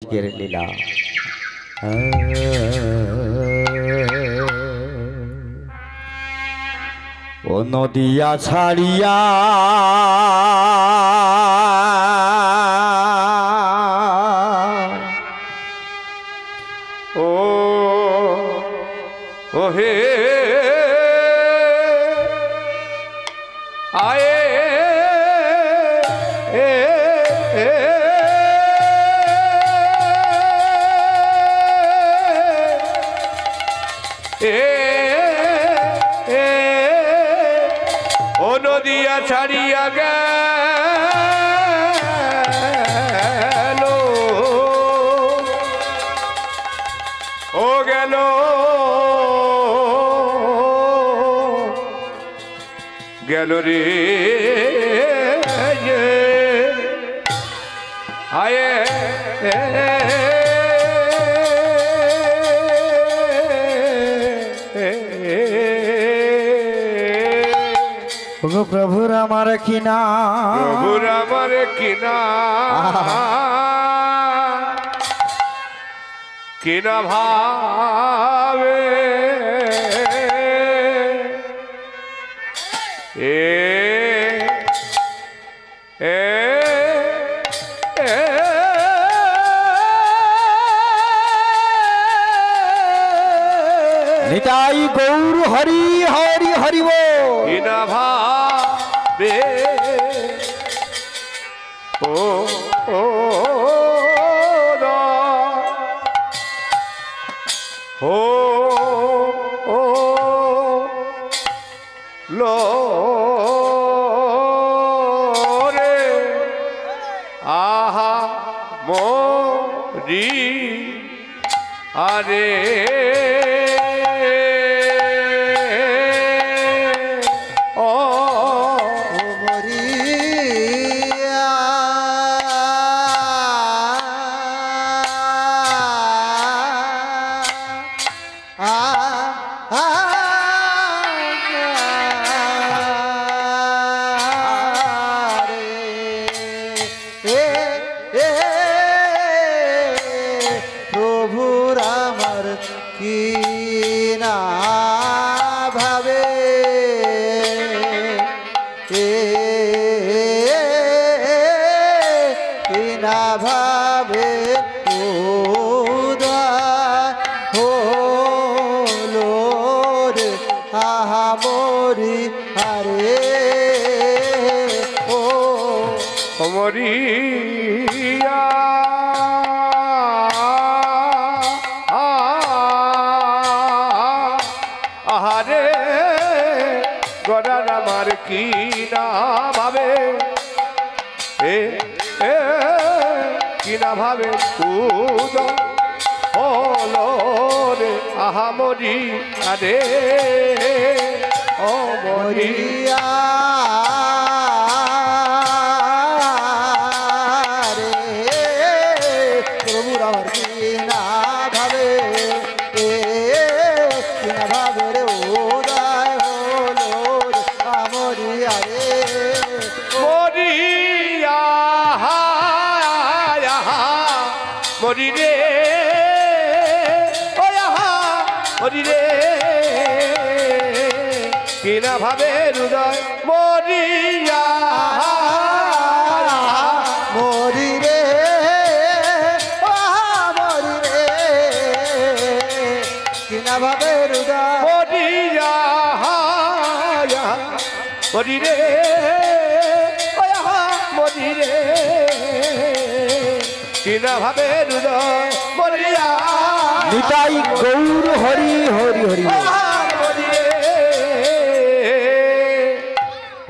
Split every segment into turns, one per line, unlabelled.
আজকের লীলা। ও নদিয়া ছাড়িয়া
ও ও হে আয়ে ও নদিয়া ছাড়িয়া গেল ও গেল গেল রে আয়ে
প্রভুর আমার কিনা,
প্রভুর আমার কিনা কিনা ভাবে এ এ
নিতাই গৌর হরি হরি হরিব
কিনা ভাবে ও ও ও ও লো রে আহা মোরি আরে ও
মরিয়া প্রভুর আমার কি না ভাবে কি না ভাবে উদয় হলো রে আহা মরি আরে ও
মরিয়া আহারে গড়ার আমার কি না ভাবে এ এ কি না ভাবে উদয় হলো রে আহা মরি আরে ও মরিয়া
প্রভুর আমার কি না ভাবে কি না ভাবে রে উদয় হলো রে আমরি আরে
মরিয়া মরি রে ও মরি রে কিনা ভাবে হৃদয় মরিয়া
মরি রে মরি রে কি না ভাবে হৃদয়
মরিয়া মরি রে মরি রে কিনা ভাবে হৃদয় মরিয়া
নিতাই গৌর হরি হরি হরি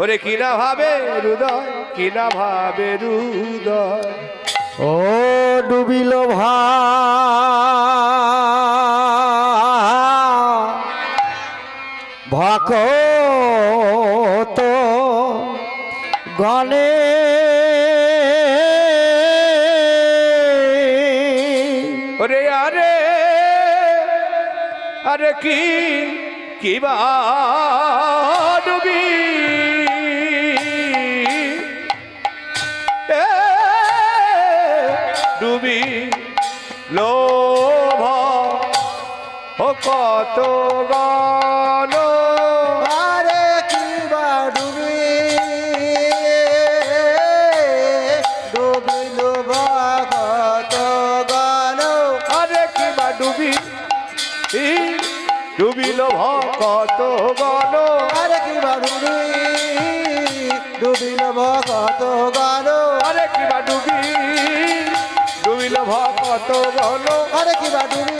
ওরে কিনা ভাবে হৃদয় কিনা ভাবে হৃদয়
ও ডুবিল ভকত গণে
ওরে আরে আরে কি বা ডুবি ডুবি লোভ ও কত গান
আরে কিবা ডুবি ডুবিল ভগত গান
আরে কিবা ডুবি ডুবিল ভকত গণ
আরে কিবা ডুবি ডুবিল ভগত গান
আরে কিবা ডুবি ডুবিল ভকত গণ
আরে কিবা ডুবি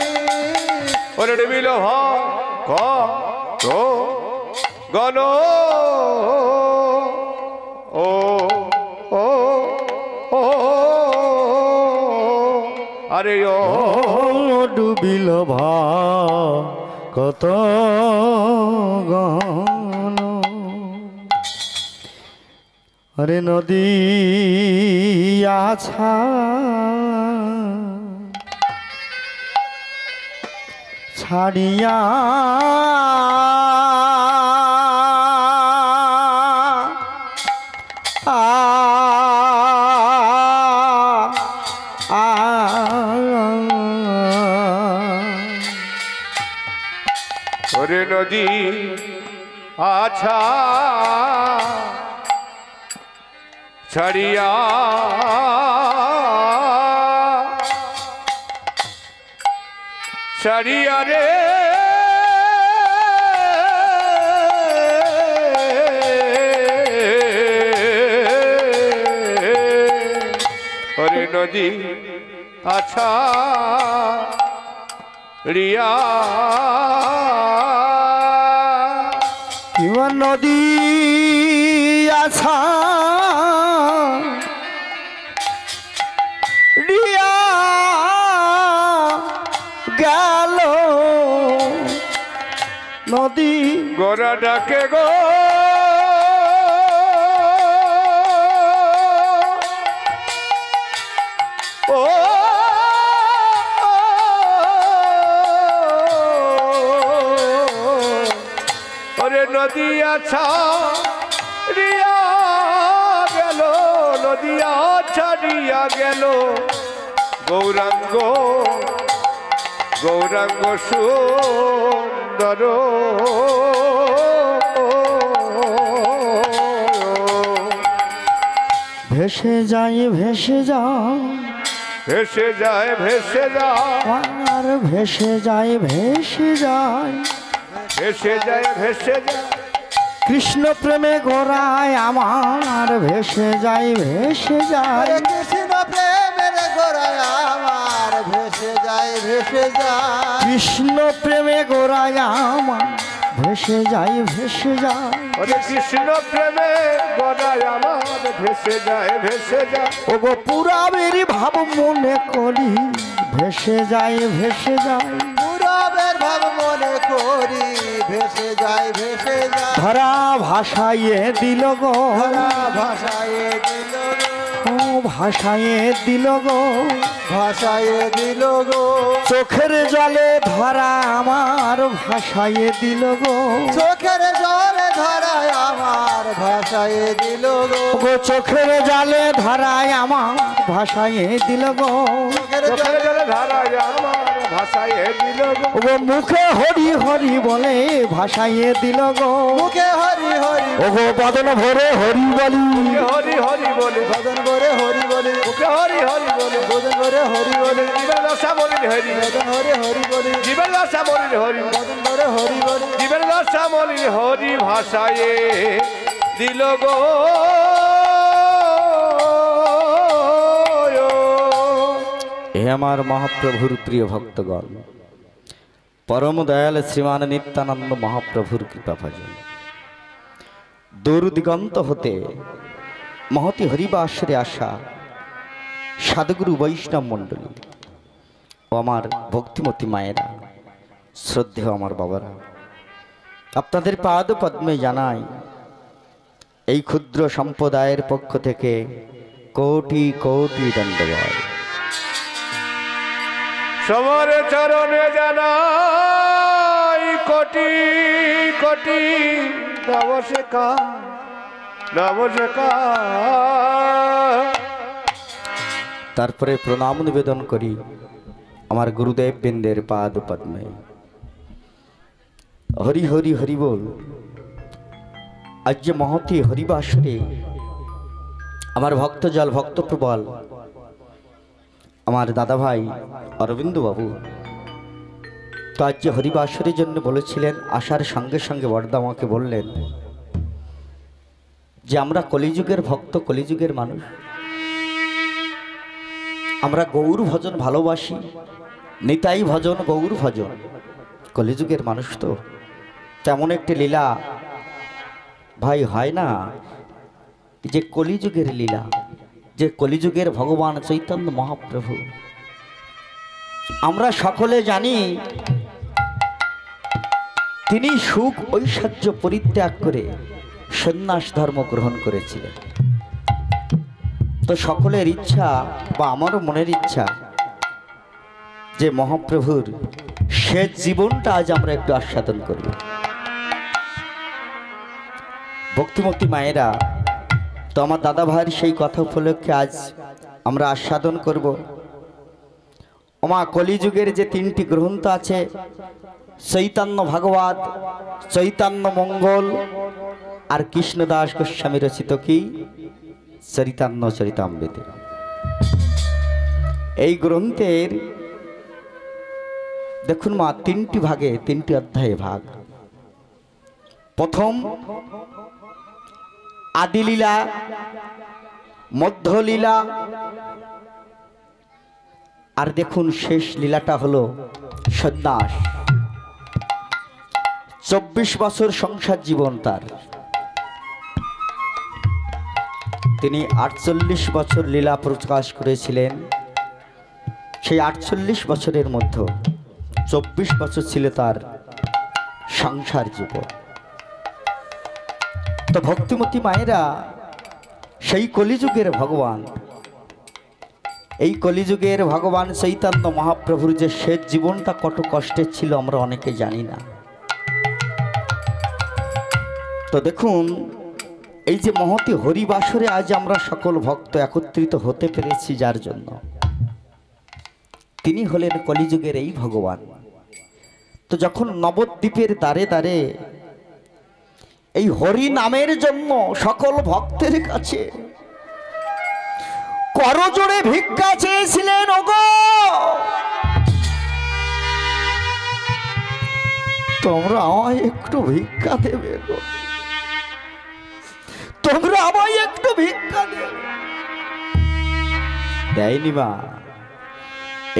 ওরে ডুবিল ভকত গণ ও ও ও আরে ও
ডুবিল কত গান আরে নদী আছা ছাড়িয়া
ওরে নদী আছা ছাড়িয়া ছাড়িয়া রে ওরে নদী আছা রিয়া
কিবা নদী আছা রিয়া গেল নদী
গোরা ডাকে গো ও ওরে নদী আছা রিয়া গেল নদী আছা রিয়া গেল গৌরাঙ্গ গৌরাঙ্গ সুন্দর
ভেসে যায় ভেসে যায়
ভেসে যায় ভেসে যায়
আর ভেসে যায় ভেসে যায়
ভেসে যায় ভেসে যায়
কৃষ্ণ প্রেমে গোরায় আমার ভেসে যায় ভেসে যায়
আরে কৃষ্ণ প্রেমের গোড়ায় আমার ভেসে যায় ভেসে যায়
কৃষ্ণ প্রেমে গোরায় আমার ভেসে যায় ভেসে যায়
ওরে কৃষ্ণ প্রেমে গদায় আমার ভেসে যায় ভেসে যায়
ও গো পুরাবের ভাব মনে করি ভেসে যায় ভেসে যায়
পুরবের ভাব মনে করি ভেসে যায় ভেসে যায়
ধরা ভাষায় দিল গো
ধরা ভাষায় দিল গো
ও ভাষায় দিল গো
ভাষায় দিল গো
চোখের জলে ধরা আমার ভাষায় দিল গো
চোখের জলে ধরায় আমার ভাষায় দিল গো
ও গো চোখের জলে ধরায় আমার ভাষায় দিল গো
চোখের
চোখের
জলে
জলে ধারায় আমার ভাষায় দিল গো
ও গো মুখে হরি হরি বলে ভাষায় দিল গো
মুখে হরি হরি
ও গো বদন ভরে হরি বলি
হরি হরি বলে
বদন করে হরি বলে
মুখে হরি হরি বলে
বদন করে হরি বলে
জীবের দশা বলিল হরি
বদন হরে হরি বলে
জীবের দশা বলিল হরি
বদন করে হরি বলে
জীবের দশা বলিল হরি ভাষায় দিল গো
হে আমার মহাপ্রভুর প্রিয় ভক্তগণ পরম দয়াল শ্রীমান নিত্যানন্দ মহাপ্রভুর কৃপা ভজন দূর দিগন্ত হতে মহতি হরিবাসরে আসা সাধুগুরু বৈষ্ণব মণ্ডলী ও আমার ভক্তিমতী মায়েরা শ্রদ্ধেয় আমার বাবারা আপনাদের পাদ পদ্মে জানাই এই ক্ষুদ্র সম্প্রদায়ের পক্ষ থেকে কোটি কোটি দণ্ডবাদ।
সবার চরণে জানাই কোটি কোটি নমস্কার নমস্কার।
তারপরে প্রণাম নিবেদন করি আমার গুরুদেব বৃন্দের পাদ পদ্মে হরি হরি হরি বল। আজ যে মহতি হরিবাসরে আমার ভক্তজল ভক্তপ্রবল আমার দাদা ভাই অরবিন্দ বাবু তো আজ যে হরিবাসরের জন্য বলেছিলেন, আসার সঙ্গে সঙ্গে বড়দা আমাকে বললেন যে আমরা কলিযুগের ভক্ত, কলিযুগের মানুষ, আমরা গৌর ভজন ভালোবাসি, নিতাই ভজন গৌর ভজন, কলিযুগের মানুষ তো তেমন একটি লীলা ভাই হয় না যে কলিযুগের লীলা, যে কলিযুগের ভগবান চৈতন্য মহাপ্রভু। আমরা সকলে জানি তিনি সুখ ঐশ্বর্য পরিত্যাগ করে সন্ন্যাস ধর্ম গ্রহণ করেছিলেন। তো সকলের ইচ্ছা বা আমারও মনের ইচ্ছা যে মহাপ্রভুর শেষ জীবনটা আজ আমরা একটু আস্বাদন করব। ভক্তিমতী মায়েরা, তো আমার দাদা ভাইয়ের সেই কথা উপলক্ষে আজ আমরা আস্বাদন করব। ওমা কলিযুগের যে তিনটি গ্রন্থ আছে, চৈতন্য ভাগবত, চৈতন্য মঙ্গল আর কৃষ্ণদাস গোস্বামী রচিত কি চরিতান্য চরিতামৃত। এই গ্রন্থের দেখুন মা তিনটি ভাগে, তিনটি অধ্যায়ে ভাগ। প্রথম আদিলীলা, মধ্যলীলা, আর দেখুন শেষ লীলাটা হলো সন্ন্যাস। 24 বছর সংসার জীবন তার, তিনি 48 বছর লীলা প্রকাশ করেছিলেন। সেই 48 বছরের মধ্যে 24 বছর ছিল তার সংসার জীবন। তো ভক্তিমতী মায়েরা, সেই কলিযুগের ভগবান, এই কলিযুগের ভগবান চৈতন্য মহাপ্রভুর যে শেষ জীবনটা কত কষ্টের ছিল আমরা অনেকে জানি না। তো দেখুন এই যে মহতি হরিবাসরে আজ আমরা সকল ভক্ত একত্রিত হতে পেরেছি, যার জন্য তিনি হলেন কলিযুগের এই ভগবান। তো যখন নবদ্বীপের দ্বারে দ্বারে এই হরি নামের জন্য সকল ভক্তের কাছে করজোড়ে ভিক্ষা চেয়েছিলেন, ওগো তোমরা আমায় একটু ভিক্ষা দেবে গো, তোমরা আমায় একটু ভিক্ষা দেবে। দেয়নি মা।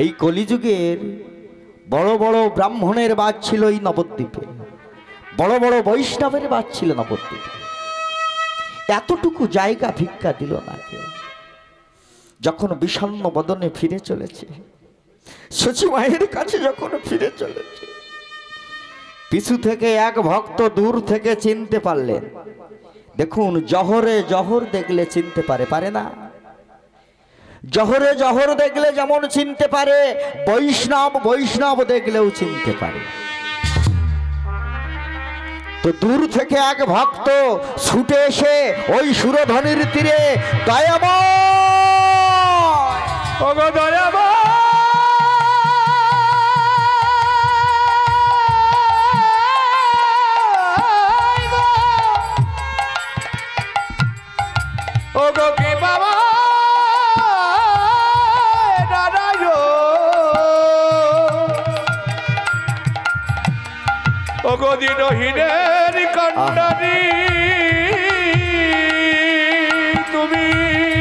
এই কলিযুগের বড় বড় ব্রাহ্মণের বাস ছিল এই নবদ্বীপে, বড় বড় বৈষ্ণবের বাস ছিল নবদ্বীপে, এতটুকু জায়গা ভিক্ষা দিল না কেউ। যখন বিষণ্ণ বদনে ফিরে চলেছে, সচি মায়ের কাছে যখন ফিরে চলেছে, পিছু থেকে এক ভক্ত দূর থেকে চিনতে পারলেন। দেখুন জহরে জহর দেখলে চিনতে পারে না? জহরে জহর দেখলে যেমন চিনতে পারে, বৈষ্ণব বৈষ্ণব দেখলেও চিনতে পারে। তো দূর থেকে এক ভক্ত ছুটে এসে ওই সুরধ্বনির তীরে দয়াময়,
ওগো দয়াময়, ওগো কি বাবা দাদায়, ওগো দিনহীনের কন্যানি, তুমি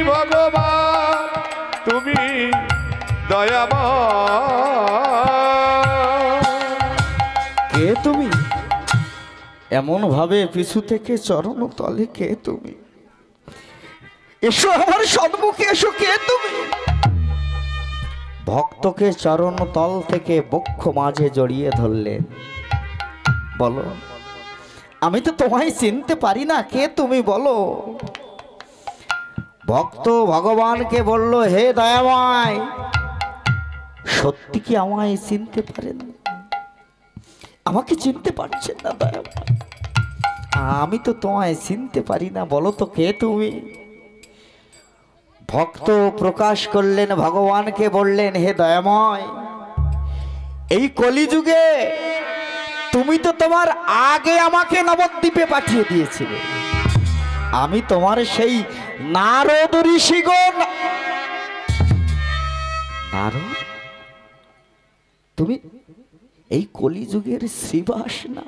ভগবান, তুমি দয়াময়।
কে তুমি? এমন ভাবে পিছু থেকে চরণ তলে, কে তুমি? এসো আমার সম্মুখে এসো, কে তুমি? ভক্তকে চরণ তল থেকে বক্ষ মাঝে জড়িয়ে ধরলেন। বলো, আমি তো তোমায় চিনতে পারি না, কে তুমি বলো? ভক্ত ভগবানকে বলল, হে দয়াময়, সত্যি কি আমায় চিনতে পারেন? আমাকে চিনতে পারছেন না দয়াময়? আমি তো তোমায় চিনতে পারি না, বলো তো কে তুমি? ভক্ত প্রকাশ করলেন, ভগবানকে বললেন, হে দয়াময়, এই কলিযুগে তুমি তো তোমার আগে আমাকে নবদ্বীপে পাঠিয়ে দিয়েছিলে। আমি তোমার সেই নারদ ঋষিগণ। নারদ, তুমি এই কলিযুগের শ্রীবাস না?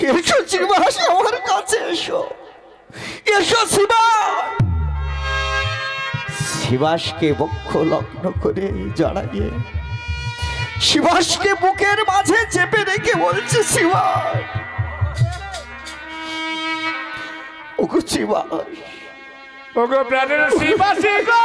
এসো শ্রীবাস, আমার কাছে এসো, এসো শ্রীবাস। শ্রীবাসকে বক্ষ লগ্ন করে জড়াইয়ে শ্রীবাসকে বুকের মাঝে চেপে রেখে বলছে, শ্রীবাস, ওগো শ্রীবাস,
ওগো প্রাণের শ্রীবাসী গো,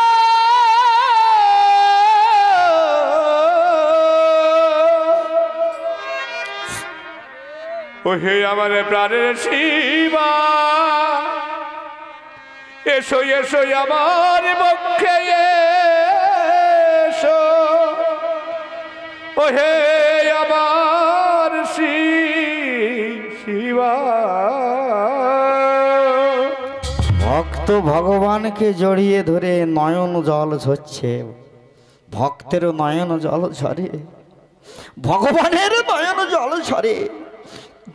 ও হে আমার প্রাণের শিবা, এসো এসো আমার পক্ষে এসো, ও হে আমার শিবা।
ভক্ত ভগবানকে জড়িয়ে ধরে নয়ন জল ঝরছে, ভক্তেরও নয়ন জল ঝরে, ভগবানের নয়ন জল ঝরে।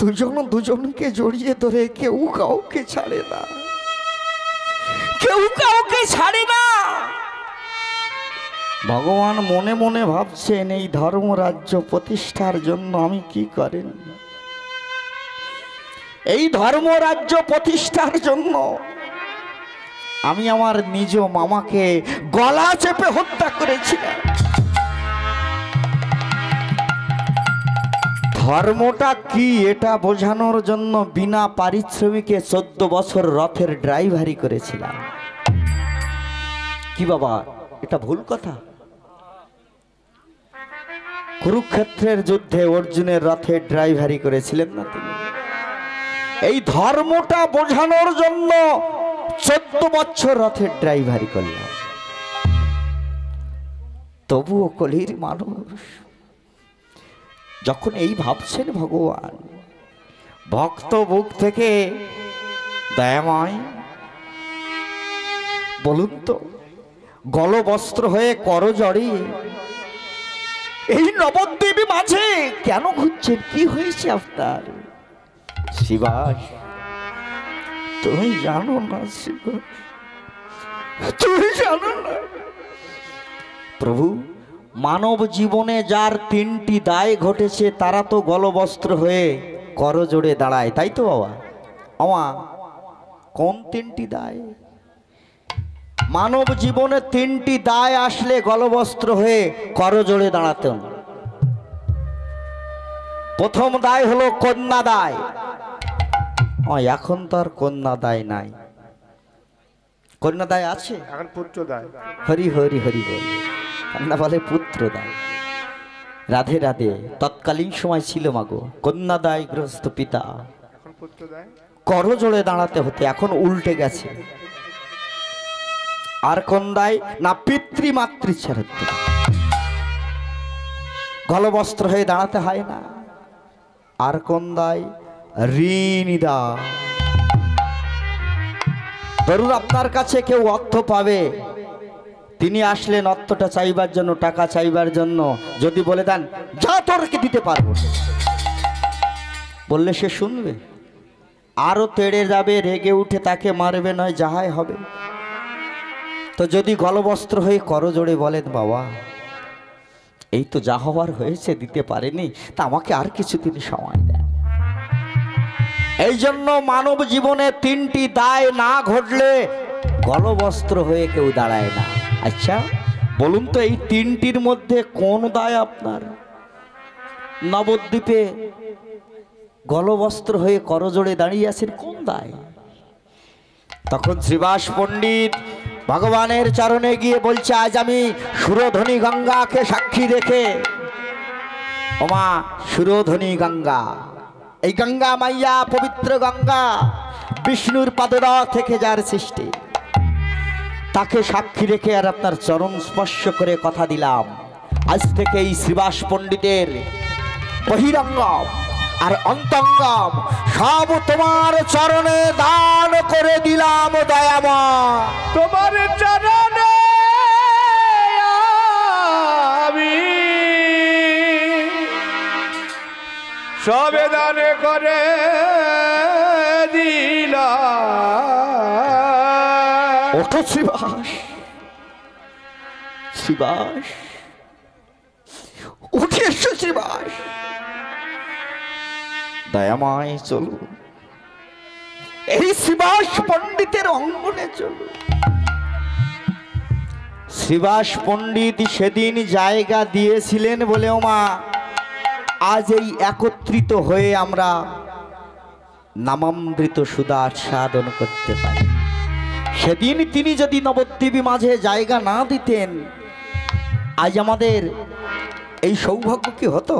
দুজন দুজনকে জড়িয়ে ধরে কেউ কাউকে ছাড়ে না, কেউ কাউকে ছাড়ে না। ভগবান মনে মনে ভাবছেন, এই ধর্মরাজ্য প্রতিষ্ঠার জন্য আমি কি করেন? এই ধর্মরাজ্য প্রতিষ্ঠার জন্য আমি আমার নিজ মামাকে গলা চেপে হত্যা করেছিলাম। ধর্মটা কি এটা বোঝানোর জন্য বিনা পারিশ্রমিকে 14 বছর রথের ড্রাইভারি করেছিলাম। কি বাবা, এটা ভুল কথা? কুরুক্ষেত্রের যুদ্ধে অর্জুনের রথের ড্রাইভারি করেছিলেন না তিনি? এই ধর্মটা বোঝানোর জন্য 14 বছর রথের ড্রাইভারি করলাম। তবুও কলির মানুষ যখন এই ভাবছেন, ভগবান ভক্ত বুক থেকে দয়াময়, বলুন তো, গলবস্ত্র হয়ে করজড়ি এই নবদ্বীপে মাঝে কেন ঘুরছেন? কি হয়েছে আপনার? শিবাস, তুমি জানো না শিবাস, তুমি জানো না। প্রভু, মানব জীবনে যার 3টি দায় ঘটেছে তারা তো গলবস্ত্র হয়ে করজোড়ে দাঁড়ায়, তাই তো বাবা? আমা কোন 3টি দায়? মানব জীবনে 3টি দায় আসলে গলবস্ত্র হয়ে করজোড়ে দাঁড়াতেন। প্রথম দায় হলো কন্যা দায়। এখন তো আর কন্যা দায় নাই। কন্যা দায় আছে,
এখন পুত্র দায়।
হরি হরি হরি বল, না বলে পুত্র দায়। রাধে রাধে। তৎকালীন সময় ছিল মাগো কন্যা দায় গ্রস্ত পিতা,
এখন পুত্র দায়।
করজোড়ে দাঁড়াতে হতে, এখন উল্টে গেছে। আর কোন দায় না? পিতৃমাতৃ ছেড়ে গলবস্ত্র হয়ে দাঁড়াতে হয় না। আর কোন দায়? ঋণ দায়। ধরুন আপনার কাছে কেউ অর্থ পাবে, তিনি আসলেন অর্থটা চাইবার জন্য, টাকা চাইবার জন্য, যদি বলে দেন যা তোরকে দিতে পারবো, বললে সে শুনবে? আরো তেড়ে যাবে, রেগে উঠে তাকে মারবে, নয় যাহাই হবে। তো যদি গলবস্ত্র হয়ে করজোড়ে বলেন, বাবা এই তো যা হওয়ার হয়েছে, দিতে পারেনি, তা আমাকে আর কিছুদিন সময় দেন। এই জন্য মানব জীবনে 3টি দায় না ঘটলে গলবস্ত্র হয়ে কেউ দাঁড়ায় না। আচ্ছা বলুন তো, এই 3টির মধ্যে কোন দায় আপনার? নবদ্বীপে গলবস্ত্র হয়ে করজোড়ে দাঁড়িয়ে আছেন, কোন দায়? তখন শ্রীবাস পণ্ডিত ভগবানের চরণে গিয়ে বলছে, আজ আমি সুরধ্বনি গঙ্গাকে সাক্ষী রেখে, ওমা সুরধ্বনি গঙ্গা, এই গঙ্গা মাইয়া পবিত্র গঙ্গা, বিষ্ণুর পাদদেশ থেকে যার সৃষ্টি, তাকে সাক্ষী রেখে আর আপনার চরণ স্পর্শ করে কথা দিলাম, আজ থেকে এই শ্রীবাস পণ্ডিতের বহিরঙ্গম আর অন্তঙ্গম সব তোমার চরণে দান করে দিলাম দয়াময়।
তোমার চরণে আমি সবে দানে করে দিলা।
ওঠো শ্রীবাস, শ্রীবাস উঠে এসো শ্রীবাস, দয়াময় চলো এই শ্রীবাস পণ্ডিতের অঙ্গনে চলো। শ্রীবাস পণ্ডিত সেদিন জায়গা দিয়েছিলেন বলে ওমা আজ এই একত্রিত হয়ে আমরা নামামৃত সুধা সাধন করতে পারি। সেদিন তিনি যদি নবদ্বীপী মাঝে জায়গা না দিতেন আজ আমাদের এই সৌভাগ্য কি হতো?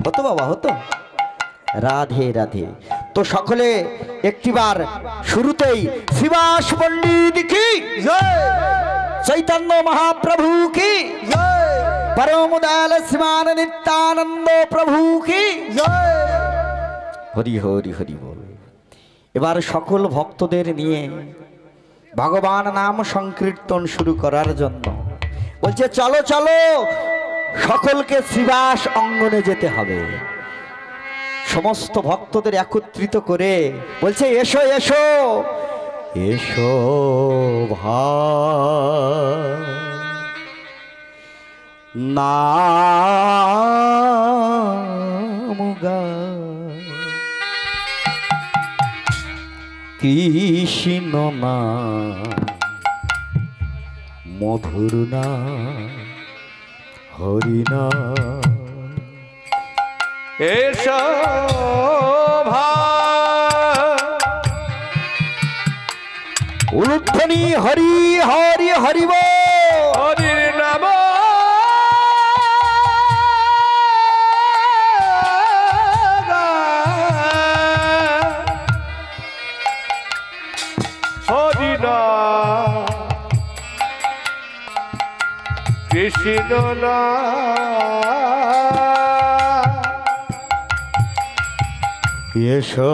হতো বাবা, হতো। রাধে রাধে। তো সকলে একটিবার শুরুতেই শ্রীবাস পণ্ডিত কি জয়, চৈতন্য মহাপ্রভু কি জয়, পরম দয়াল শ্রীমান নিত্যানন্দ প্রভু কি জয়। হরি হরি হরি বল। এবার সকল ভক্তদের নিয়ে ভগবান নাম সংকীর্তন শুরু করার জন্য বলছে চলো চলো সকলকে শ্রীবাস অঙ্গনে যেতে হবে। সমস্ত ভক্তদের একত্রিত করে বলছে এসো এসো এসো নাম গায় কৃষ্ণ নাম মধুর নাম হরি নাম।
এসো
উলুধ্বনি হরি হরি হরি বল।
হরির নাম হরি নাম কৃষ্ণ নাম
এসো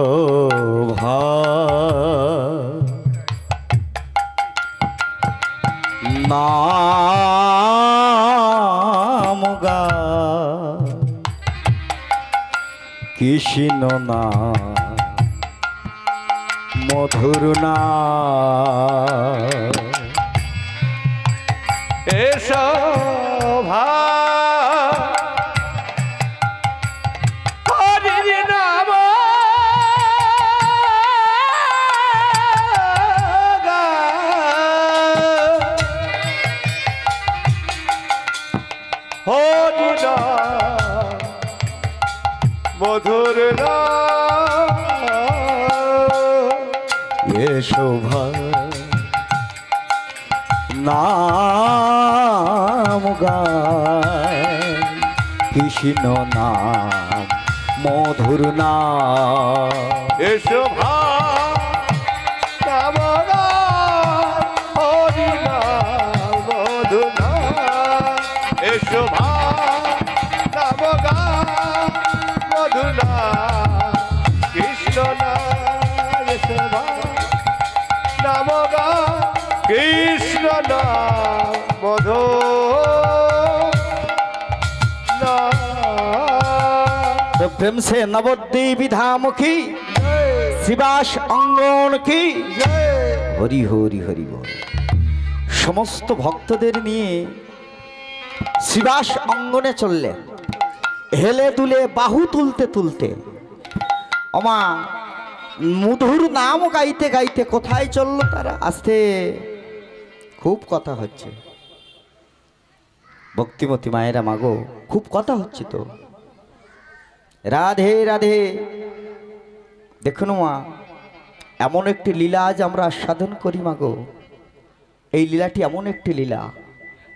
নাম গায় কৃষ্ণ নাম মধুর নাম।
এসো হরির নাম হরি নাম মধুর নাম।
এসো নাম গায় কৃষ্ণ নাম মধুর নাম।
এসো নাম হরি নাম মধুর নাম। এসো নাম মধুর নাম কৃষ্ণ নাম। এসো নাম কৃষ্ণ নাম মধুর নাম।
तो प्रेम से नवद्वीप धाम की श्रीबास অঙ্গন কি হরি হরি হরি বল। সমস্ত ভক্তদের নিয়ে শ্রীবাস অঙ্গনে চললেন, হেলে দুলে বাহু তুলতে তুলতে। ওমা মধুর নাম গাইতে গাইতে কোথায় চললো তারা? আস্তে, খুব কথা হচ্ছে ভক্তিমতী মায়েরা মাগো, খুব কথা হচ্ছে তো। রাধে রাধে। দেখুন মা, এমন একটি লীলা আজ আমরা আস্বাদন করি মাগো। এই লীলাটি এমন একটি লীলা,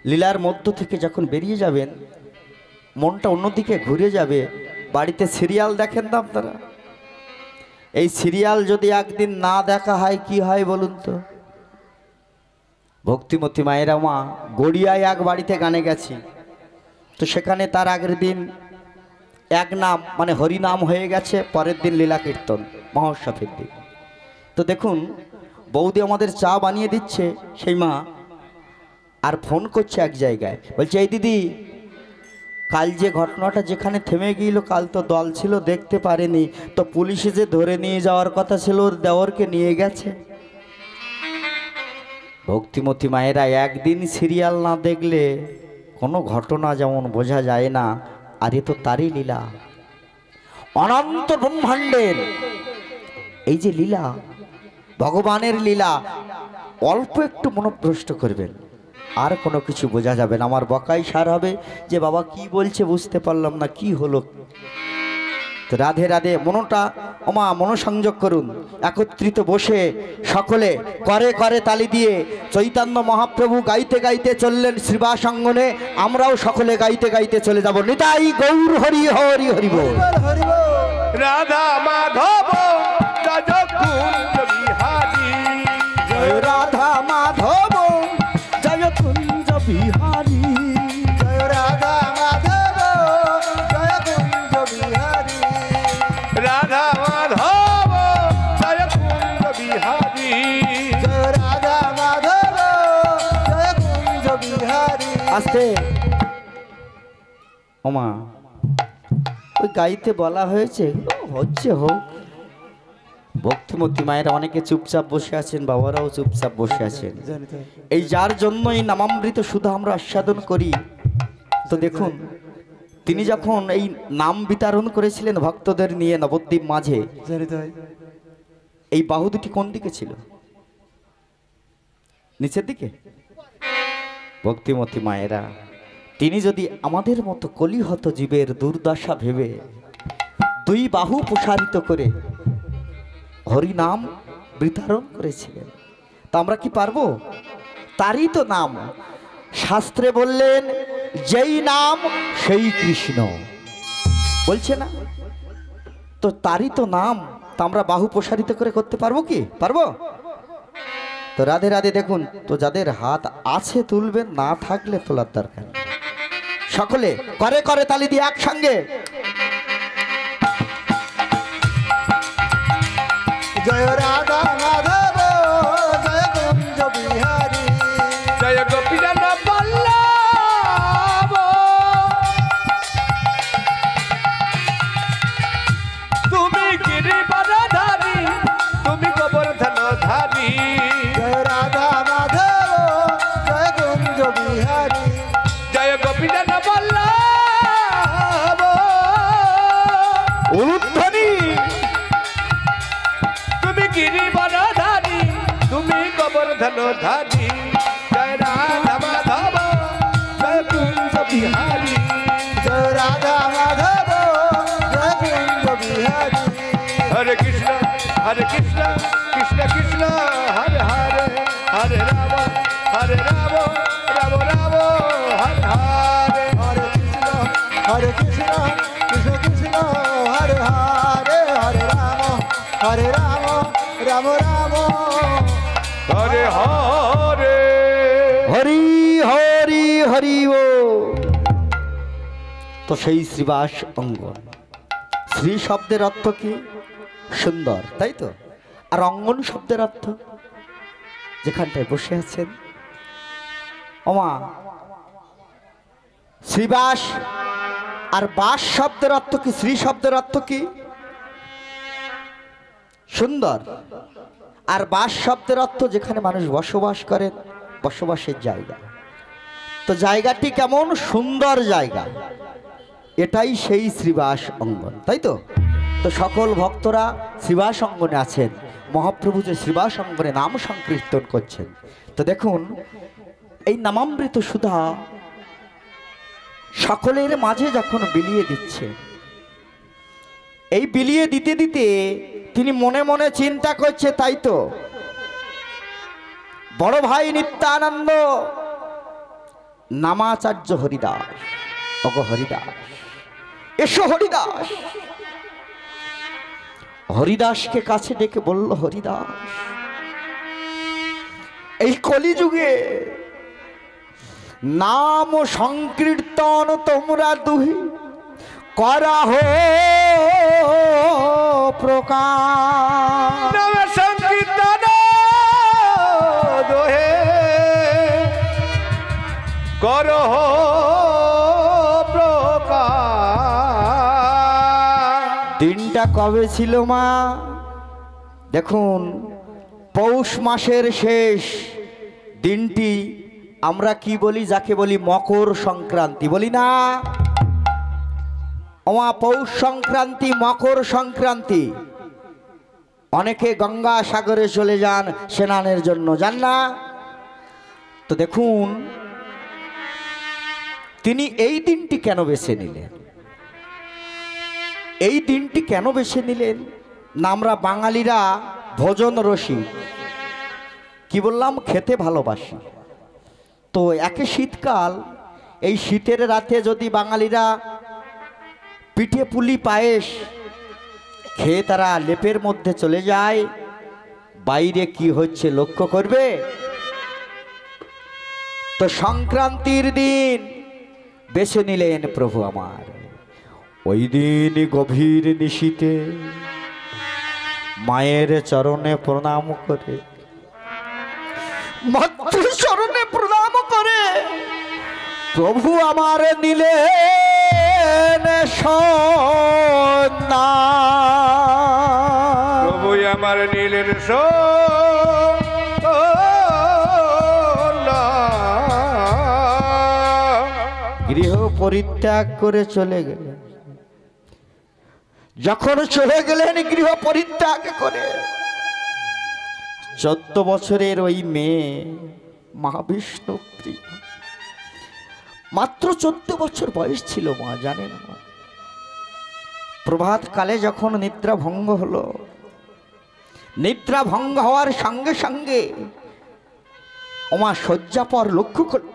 লীলার মধ্য থেকে যখন বেরিয়ে যাবেন মনটা অন্যদিকে ঘুরে যাবে। বাড়িতে সিরিয়াল দেখেন না আপনারা? এই সিরিয়াল যদি একদিন না দেখা হয় কি হয় বলুন তো? ভক্তিমতী মায়েরা মা, গড়িয়ায় এক বাড়িতে গানে গেছি, তো সেখানে তার আগের দিন এক নাম মানে হরিনাম হয়ে গেছে, পরের দিন লীলা কীর্তন মহোৎসবের দিন। তো দেখুন বৌদি আমাদের চা বানিয়ে দিচ্ছে, সেই মা আর ফোন করছে এক জায়গায়, বলছে এই দিদি কাল যে ঘটনাটা যেখানে থেমে গিয়েছিল, কাল তো দল ছিল দেখতে পারেনি, তো পুলিশে যে ধরে নিয়ে যাওয়ার কথা ছিল ওর দেওরকে নিয়ে গেছে। ভক্তিমতী মায়েরা একদিন সিরিয়াল না দেখলে কোনো ঘটনা যেমন বোঝা যায় না, আর এ তো তারই লীলা, অনন্ত ব্রহ্মাণ্ডের এই যে লীলা, ভগবানের লীলা। অল্প একটু মনোভ্রষ্ট করবেন, আর কোনো কিছু বোঝা যাবে না। আমার বকাই সার হবে যে বাবা কি বলছে বুঝতে পারলাম না, কি হলো। তো রাধে রাধে মনটা ওমা মনোসংযোগ করুন, একত্রিত বসে সকলে করে করে তালি দিয়ে চৈতন্য মহাপ্রভু গাইতে গাইতে চললেন শ্রীবাস অঙ্গনে। আমরাও সকলে গাইতে গাইতে চলে যাব। নিতাই গৌর হরি হরি হরি বল।
রাধা মাধব রাজকুঞ্জ বিহারী,
জয় রাধা মাধব জয় কুঞ্জ বিহারী,
জয় রাধা মাধব জয় কুঞ্জ বিহারী,
রাধা মাধব জয় কুঞ্জ বিহারী,
জয় রাধা মাধব জয় কুঞ্জ বিহারী।
আস্তে ওমা ওই গাইতে বলা হয়েছে, হচ্ছে হোক। ভক্তিমতী মায়েরা অনেকে চুপচাপ বসে আছেন, বাবারাও চুপচাপ বসে আছেন। এই যার জন্য এই নামামৃত শুধু আমরা আস্বাদন করি। তো দেখুন, তিনি যখন এই নাম বিতরণ করেছিলেন ভক্তদের নিয়ে নবদ্বীপ মাঝে, এই বাহু দুটি কোন দিকে ছিল? নিচের দিকে। ভক্তিমতী মায়েরা, তিনি যদি আমাদের মতো কলিহত জীবের দুর্দশা ভেবে দুই বাহু প্রসারিত করে হরি নাম বিতরণ করেছিলেন, তা আমরা কি পারবো? তারই তো নাম। শাস্ত্রে বললেন যেই নাম সেই কৃষ্ণ, বলছে না? তো তারই তো নাম, তা আমরা বাহু প্রসারিত করে করতে পারবো কি? পারবো? তো রাধে রাধে। দেখুন তো, যাদের হাত আছে তুলবেন, না থাকলে তোলার দরকার। সকলে করে করে তালি দিয়ে একসঙ্গে
জয় রাধা মাধব জয় কুঞ্জ বিহারী,
জয় গোপীনাথ বল্লভ, তুমি গিরিবরধারী, তুমি গোবর্ধনধারী,
জয় রাধা মাধব জয় কুঞ্জ বিহারী,
জয় গোপীনাথ বল্লভ,
উলুধ্বনি,
তুমি গিরিবরধারী, তুমি গোবর্ধনধারী, জয় রাধা মাধব জয় কুঞ্জ বিহারী,
জয় রাধা মাধব জয় কুঞ্জ বিহারী।
হরে কৃষ্ণ কৃষ্ণ কৃষ্ণ হরে হরে, হরে রাম রাম রাম হরে হরে,
হরে কৃষ্ণ কৃষ্ণ কৃষ্ণ হরে হরে, হরে রাম রাম রাম
হরে হরে।
হরি হরি হরি ও। তো সেই শ্রীবাস অঙ্গন, শ্রী শব্দের অর্থ কি? সুন্দর, তাই তো? আর অঙ্গন শব্দের অর্থ যেখানটায় বসে আছেন। ওমা, শ্রীবাস আর বাস শব্দের অর্থ কি? শ্রী শব্দের অর্থ কি? সুন্দর। আর বাস শব্দের অর্থ যেখানে মানুষ বসবাস করেন, বসবাসের জায়গা। তো জায়গাটি কেমন? সুন্দর জায়গা। এটাই সেই শ্রীবাস অঙ্গন, তাই তো? তো সকল ভক্তরা শ্রীবাস অঙ্গনে আছেন, মহাপ্রভু যে শ্রীবাস অঙ্গনে নাম সংকীর্তন করছেন। তো দেখুন, এই নামামৃত সুধা সকলের মাঝে যখন বিলিয়ে দিচ্ছে, এই বিলিয়ে দিতে দিতে তিনি মনে মনে চিন্তা করছে, তাই তো বড় ভাই নিত্যানন্দ, নামাচার্য হরিদাস, ওগো হরিদাস, এসো হরিদাস। হরিদাসকে কাছে ডেকে বলল, হরিদাস, এই কলিযুগে নাম সংকীর্তন তোমরা দুহি করা হো প্রকাশ,
নাম সংকীর্তন দোহে করো প্রকাশ,
দিনটা কবে ছিল মা? দেখুন, পৌষ মাসের শেষ দিনটি আমরা কি বলি? যাকে বলি মকর সংক্রান্তি, বলি না? ওমা, পৌষ সংক্রান্তি, মকর সংক্রান্তি। অনেকে গঙ্গা সাগরে চলে যান স্নানের জন্য, যান না? তো দেখুন, তিনি এই দিনটি কেন বেছে নিলেন? এই দিনটি কেন বেছে নিলেন? না, আমরা বাঙালিরা ভোজন রসিক, কি বললাম, খেতে ভালোবাসি। তো একে শীতকাল, এই শীতের রাতে যদি বাঙালিরা পিঠে পুলি পায়েস খেয়ে তারা লেপের মধ্যে চলে যায়, বাইরে কি হচ্ছে লক্ষ্য করবে। তো সংক্রান্তির দিন বেছে নিলেন প্রভু আমার। ওই দিন গভীর নিশীতে মায়ের চরণে প্রণাম করে, মাতৃ চরণে প্রণাম করে প্রভু আমার নিলেন সন্ন্যাস।
প্রভু আমার নীলের
গৃহ পরিত্যাগ করে চলে গেলেন। যখন চলে গেলেন গৃহ পরিত্যাগ করে, 14 বছরের ওই মেয়ে মহাবিষ্ণু প্রিয়া, মাত্র 14 বছর বয়স ছিল মা, জানেন মা? প্রভাত কালে যখন নিদ্রা ভঙ্গ হলো, নিদ্রা ভঙ্গ হওয়ার সঙ্গে সঙ্গে ওমা শয্যা পর লক্ষ্য করল,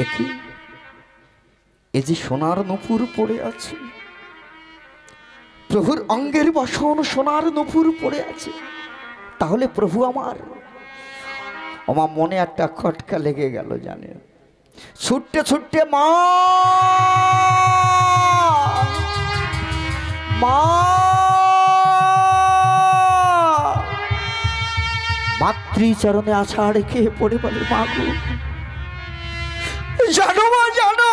একই এ যে সোনার নূপুর পড়ে আছে, প্রভুর অঙ্গের বসন সোনার নূপুর পড়ে আছে, তাহলে প্রভু আমার। আমার মনে একটা খটকা লেগে গেল, জানে? ছুটতে ছুটতে মা মা মাতৃচরণে আছাড় রেখে পড়ে বলে, মা গো, জানো মা, জানো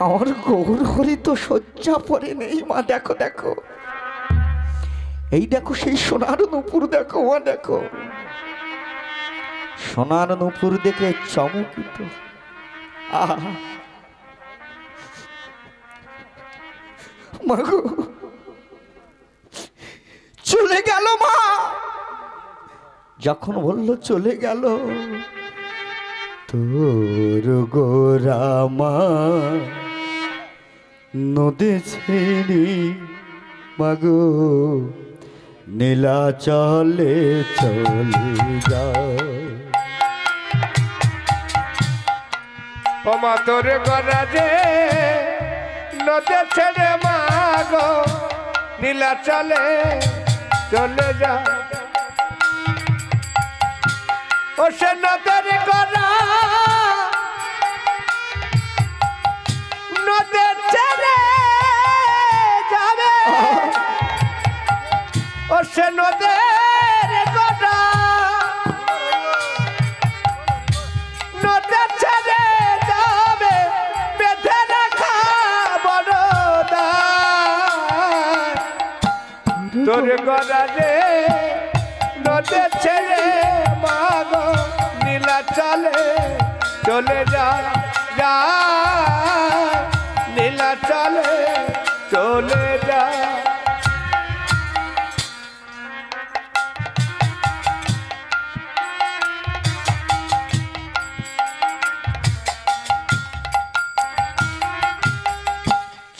আমার গৌর হরি তো শয্যা পরে নেই মা। দেখো দেখো, এই দেখো সেই সোনার নূপুর, দেখো মা, দেখো সোনার নূপুর দেখে চমকিত। আহা, মা গো, চলে গেল মা। যখন বলল চলে গেল, তোর গোরামা নদী ছেড়ি মাগো নীলাচলে চলে যায়।
ওমা তোর গরাজে নদী ছেড়ে মাগো নীলাচলে চলে যা। ও সে নদের গরা নদের ছেড়ে যাবে, ও সে নদের গরা নদের ছেড়ে যাবে, বেঁধে রাখা বড়দার। তোর গরাজে নদের ছেড়ে মাগো নীলাচলে চলে যা, যা নীলাচলে চলে যা।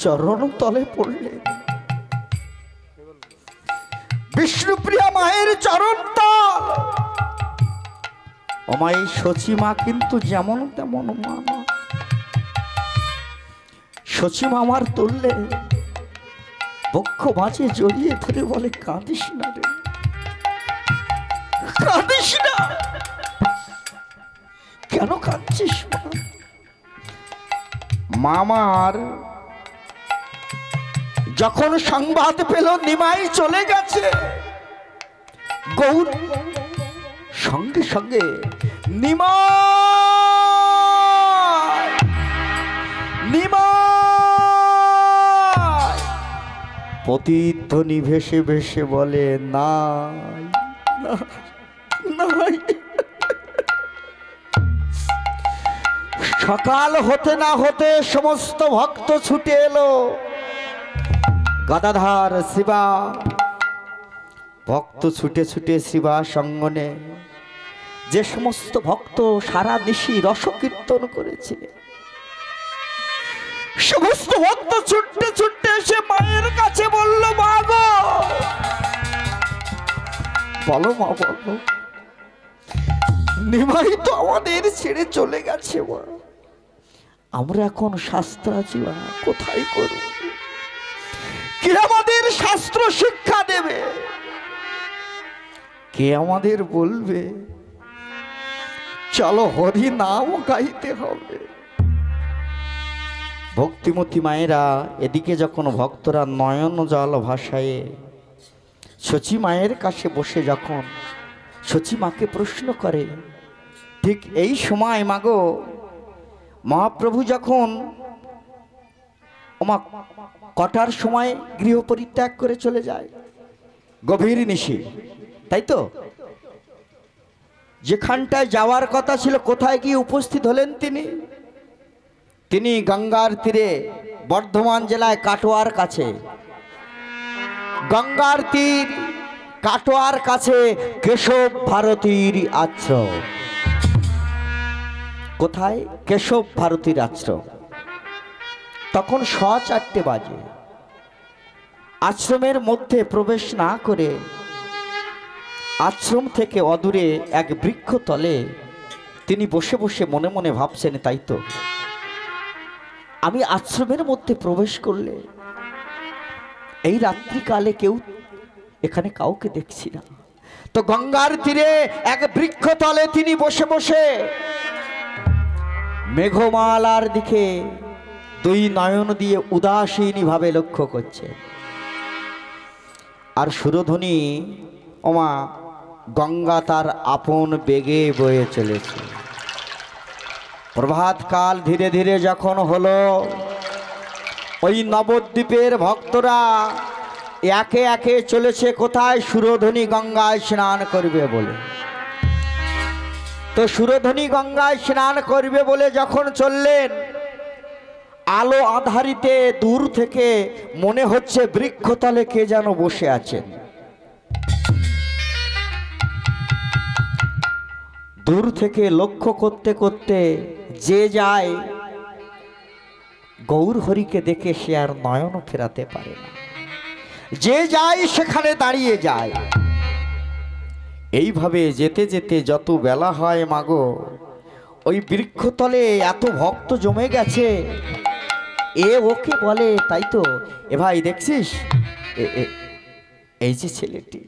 চরণ তলে পড়লে বিষ্ণুপ্রিয়া মায়ের চরণ তল। ওমা, এই শচী মা কিন্তু যেমন তেমন মা না। শচী মা আমার তুললে বক্ষ বাঁচে জড়িয়ে ধরে বলে, কাঁদিস না রে, কাঁদিস না। কেন কাঁদছিস মা? মামার যখন সংবাদ পেল নিমাই চলে গেছে, গৌর সঙ্গে সঙ্গে নিমাই, নিমাই প্রতিধ্বনি ভেসে ভেসে বলে নাই নাই। সকাল হতে না হতে সমস্ত ভক্ত ছুটে এলো। গদাধর শিবা ভক্ত ছুটে ছুটে শিবা সঙ্গনে, যে সমস্ত ভক্ত সারা নিশি রসকীর্তন করেছে, সমস্ত ভক্ত ছুটতে ছুটতে এসে মায়ের কাছে বলল, মা গো, বলো মা, বলো, নিমাই তো আমাদের ছেড়ে চলে গেছে মা, আমরা এখন শাস্ত্র আছি মা, কোথায় করব? কে আমাদের শাস্ত্র শিক্ষা দেবে? কে আমাদের বলবে চলো হরি নাম গাইতে হবে? ভক্তিমতী মায়েরা এদিকে যখন ভক্তরা নয়ন জল ভাসায়ে সচী মায়ের কাছে বসে যখন সচী মাকে প্রশ্ন করে, ঠিক এই সময় মাগো মহাপ্রভু যখন কটার সময় গৃহ পরিত্যাগ করে চলে যায়? গভীর নিশি, তাই তো? যেখানটায় যাওয়ার কথা ছিল কোথায় গিয়ে উপস্থিত হলেন তিনি? তিনি গঙ্গার তীরে, বর্ধমান জেলায় কাটোয়ার কাছে, গঙ্গার তীর কাটোয়ার কাছে কেশব ভারতীর আশ্রম। কোথায়? কেশব ভারতীর আশ্রম। তখন 4:15 বাজে। আশ্রমের মধ্যে প্রবেশ না করে আশ্রম থেকে অদূরে এক বৃক্ষ তলে তিনি বসে বসে মনে মনে ভাবছেন, তাই তো, আমি আশ্রমের মধ্যে প্রবেশ করলে এই রাত্রিকালে কেউ এখানে কাউকে দেখছি না, তো গঙ্গার তীরে এক বৃক্ষ তলে তিনি বসে বসে মেঘমালার দিকে দুই নয়ন দিয়ে উদাসীনী ভাবে লক্ষ্য করছে। আর সুরধ্বনি ওমা গঙ্গা তার আপন বেগে বয়ে চলেছে। প্রভাতকাল ধীরে ধীরে যখন হলো, ওই নবদ্বীপের ভক্তরা একে একে চলেছে কোথায়? সুরধ্বনি গঙ্গায় স্নান করবে বলে। তো সুরধ্বনি গঙ্গায় স্নান করবে বলে যখন চললেন, আলো আধারিতে দূর থেকে মনে হচ্ছে বৃক্ষতলে কে যেন বসে আছেন। দূর থেকে লক্ষ্য করতে করতে যে যায় গৌর হরিকে দেখে সে আর নয়ন ফেরাতে পারে না, যে যায় সেখানে দাঁড়িয়ে যায়। এইভাবে যেতে যেতে যত বেলা হয় মাগো, ওই বৃক্ষতলে এত ভক্ত জমে গেছে। এ ওকে বলে, তাই তো, এ ভাই দেখছিস এই যে ছেলেটি,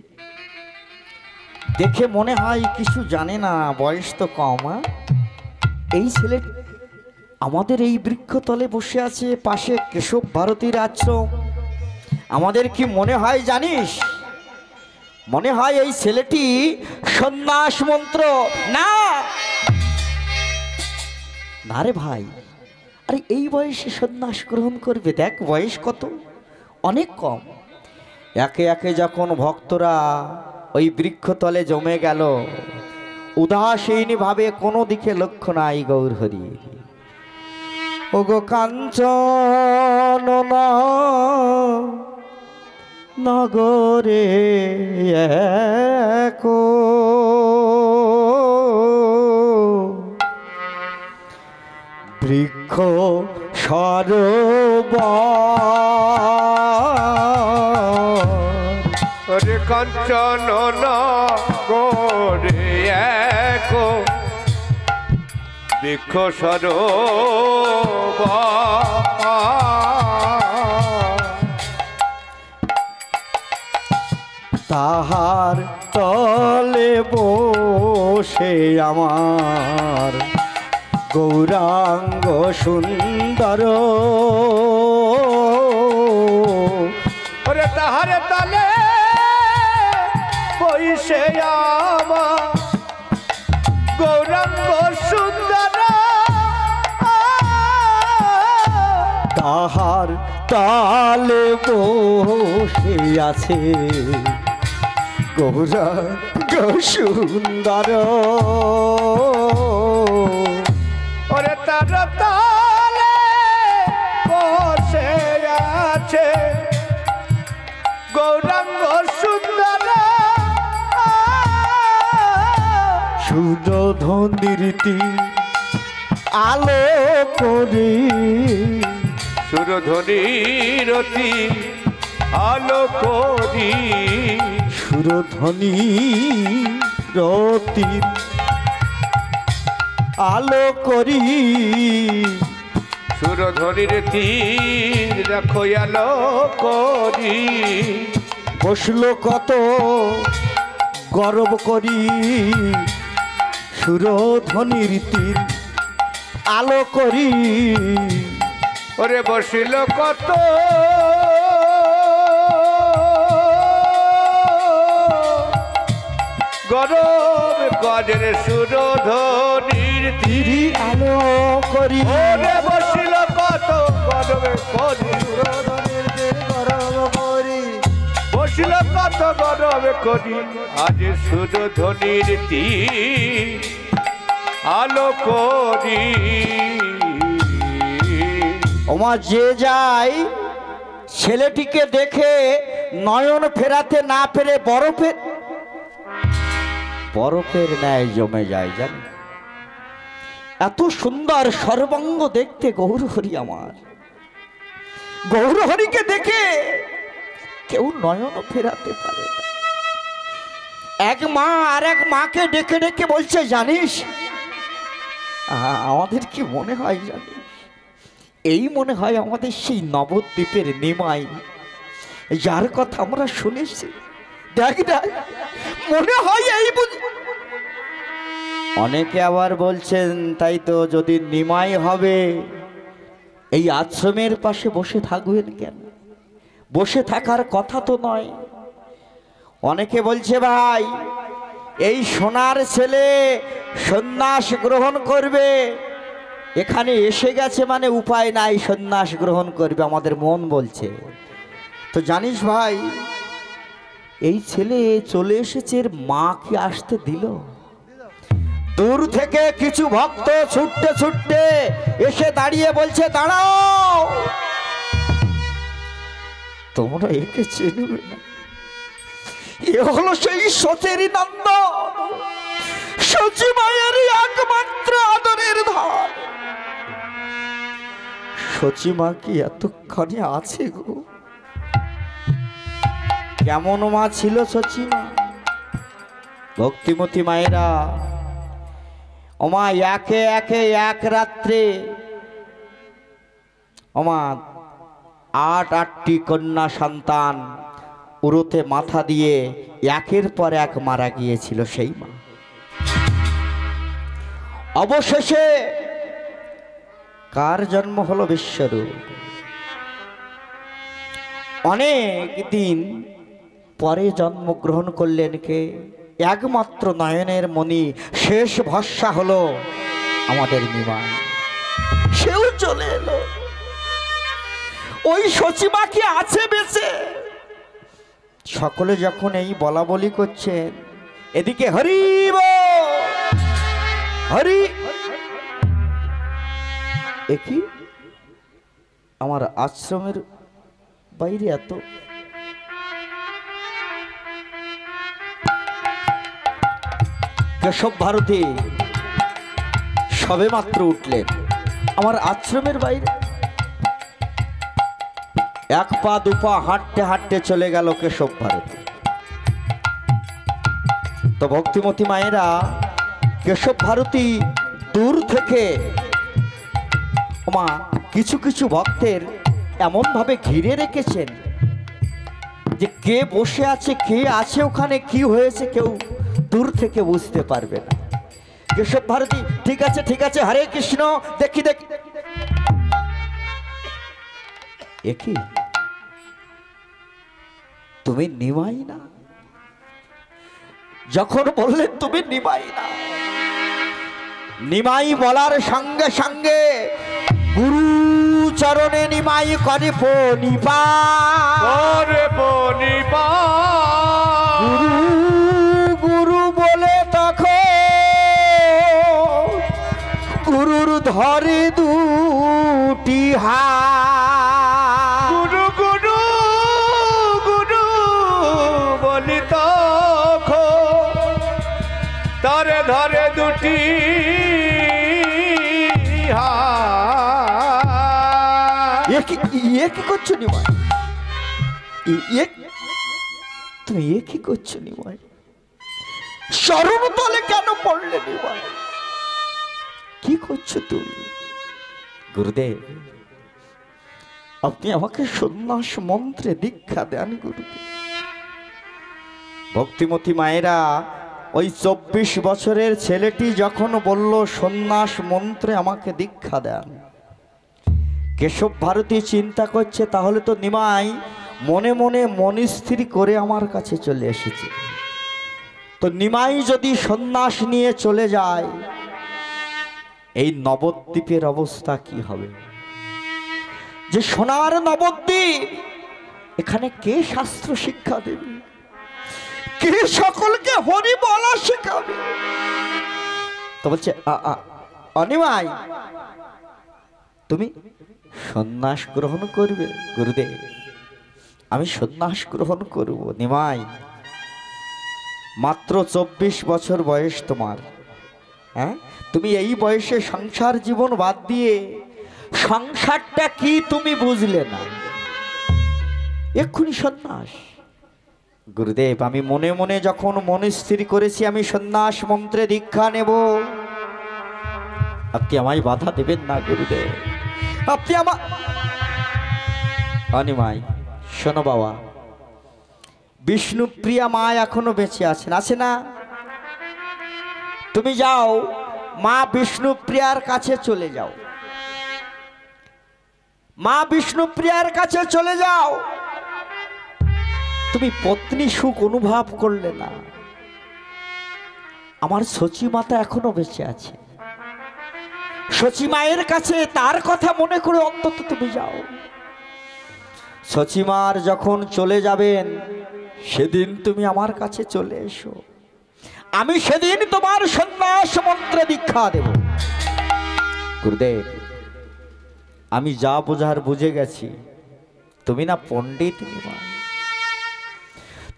দেখে মনে হয় কিছু জানে না, বয়স তো কম, এই ছেলে আমাদের এই বৃক্ষতলে বসে আছে, পাশে কেশব ভারতীর আশ্রম। আমাদের কি মনে হয় জানিস? মনে হয় এই ছেলেটি সন্ন্যাস মন্ত্র না, না রে ভাই, আরে এই বয়সে সন্ন্যাস গ্রহণ করবে? দেখ বয়স কত, অনেক কম। একে একে যখন ভক্তরা ওই বৃক্ষতলে জমে গেল, উদাসীনী ভাবে কোনো দিকে লক্ষ্য নাই গৌর হরি। ওগো কাঞ্চন নগরে একো বৃক্ষ সরোবর,
কাঞ্চন নগরে একো বৃক্ষ সরোবর,
তাহার তলে বসে আমার গৌরাঙ্গ সুন্দর,
ওরে তাহার তলে বসে আমার গৌরাঙ্গ সুন্দর,
তাহার তালে বসে আছে গৌরাঙ্গ সুন্দর।
ওরে তার তালে বসে আছে গৌরাঙ্গ সুন্দর।
সুরধনির তীর আলো করে
সুরধনির তীর আলো করি
সুরধ্বনি রতির আলো করি
সুরধনির তীর রাখো আলো করি।
বসলো কত গর্ব করি সুরধ্বনির তীর আলো করি।
ওরে বসিল কত গরম গজের সুরধনির তীর
তীর আলো করি।
ওরে বসিল কত গরমে করি
সুরধনির তীর গরম করি।
বসিল কত গরমে করি আজ সুরধনির তীর আলো করি।
ওমা যে যায় ছেলেটিকে দেখে নয়ন ফেরাতে না পেরে বরফের ন্যায় জমে যায় জান। এত সুন্দর সর্বাঙ্গ দেখতে গৌরহরি আমার। গৌরহরিকে দেখে কেউ নয়ন ফেরাতে পারে না। এক মা আর এক মাকে ডেকে ডেকে বলছে জানিস আমাদের কি মনে হয় জানিস, এই মনে হয় আমাদের সেই নবদ্বীপের নিমাই যার কথা আমরা শুনেছি। দেখ দেখ মনে হয় এই অনেকে আবার বলছেন তাই তো যদি নিমাই হবে এই আশ্রমের পাশে বসে থাকবেন কেন? বসে থাকার কথা তো নয়। অনেকে বলছে ভাই এই সোনার ছেলে সন্ন্যাস গ্রহণ করবে, এখানে এসে গেছে মানে উপায় নাই, সন্ন্যাস গ্রহণ করবে আমাদের মন বলছে। তো জানিস ভাই এই ছেলে চলে এসেছে, এর মা কি আসতে দিল? দূর থেকে কিছু ভক্ত ছুটতে ছুটতে এসে দাঁড়িয়ে বলছে দাঁড়াও, তোমরা একে চেনবে না, এ হলো সেই সচেরি নন্দ, সচি মায়েরই একমাত্র আদরের ধন। সচি মা কি এতক্ষণে আছে গো? কেমন মা ছিল সচি মা? ভক্তিমতী মায়েরা ওমা একে একে এক রাত্রে ওমা ৮টি কন্যা সন্তান উরুতে মাথা দিয়ে একের পর এক মারা গিয়েছিল সেই মা। অবশেষে কার জন্ম হলো? বিশ্বরূপ। অনেক দিন পরে জন্মগ্রহণ করলেন কে? একমাত্র নয়নের মণি, শেষ ভরসা হলো আমাদের নিমাই, সেও চলে এলো। ওই সচিমা কি আছে বেঁচে? সকলে যখন এই বলা বলি করছেন, এদিকে হরি হরি, একই আমার আশ্রমের বাইরে এত কেশব ভারতী সবে মাত্র উঠলেন আমার আশ্রমের বাইরে, এক পা দুপা হাঁটতে হাঁটতে চলে গেল কেশব ভারতী। তো ভক্তিমতী মায়েরা কেশব ভারতী দূর থেকে মা কিছু কিছু ভক্তের এমন ভাবে ঘিরে রেখেছেন যে কে বসে আছে, কে আছে ওখানে, কি হয়েছে কেউ দূর থেকে বুঝতে পারবে না। কেশব ভারতী ঠিক আছে ঠিক আছে, হরে কৃষ্ণ, দেখি দেখি। একই তুমি নিমাই না? যখন বললেন তুমি নিমাই না, নিমাই বলার সঙ্গে সঙ্গে গুরু চরণে নিমাই করে পনিপা
ওরে বনিপা
গুরু গুরু বলে তখন গুরুর ধরে দুটি হাত
গুরু গুরু গুরু বলি তখন তারে ধরে দুটি হাত।
এ কি করছো নিমাই? তুমি এ কি করছো নিমাই? শরণ তলে কেন পড়লে নিমাই? কি করছো তুমি? গুরুদেব, আপনি আমাকে সন্ন্যাস মন্ত্রে দীক্ষা দেন গুরুদেব। ভক্তিমতী মায়েরা, ওই 24 বছরের ছেলেটি যখন বলল সন্ন্যাস মন্ত্রে আমাকে দীক্ষা দেন, কেশব ভারতী চিন্তা করছে তাহলে তো নিমাই মনে মনে মনস্থির করে আমার কাছে চলে এসেছে। তো নিমাই যদি সন্ন্যাস নিয়ে চলে যায়, এই নবদ্বীপের অবস্থা কি হবে? যে সোনার নবদ্বীপ, এখানে কে শাস্ত্র শিক্ষা দেবে? কে সকলকে হরি বলা শেখাবে? তো বলছে অনিমাই, তুমি সন্ন্যাস গ্রহণ করবে? গুরুদেব, আমি সন্ন্যাস গ্রহণ করব। নিমাই, মাত্র 24 বছর বয়স তোমার। হ্যাঁ, তুমি এই বয়সে সংসার জীবন বাদ দিয়ে সংসারটা কি তুমি বুঝলে না? এক্ষুনি সন্ন্যাস। গুরুদেব, আমি মনে মনে যখন মনস্থির করেছি আমি সন্ন্যাস মন্ত্রে দীক্ষা নেব, আপনি আমায় বাধা দেবেন না গুরুদেব। আপনি আমার অনিমাই, শোনো বাবা, বিষ্ণুপ্রিয়া মা এখনো বেঁচে আছেন, আছে না? তুমি যাও, মা বিষ্ণুপ্রিয়ার কাছে চলে যাও। মা বিষ্ণুপ্রিয়ার কাছে চলে যাও। তুমি পত্নী সুখ অনুভব করলে না। আমার সচী মাতা এখনো বেঁচে আছে। সচী মায়ের কাছে তার কথা মনে করে অন্তত তুমি যাও। সচিমার যখন চলে যাবেন, সেদিন তুমি আমার কাছে চলে এসো। আমি সেদিন তোমার সন্ন্যাস মন্ত্রে দীক্ষা দেব। গুরুদেব, আমি যা বোঝার বুঝে গেছি। তুমি না পণ্ডিত নিমাই,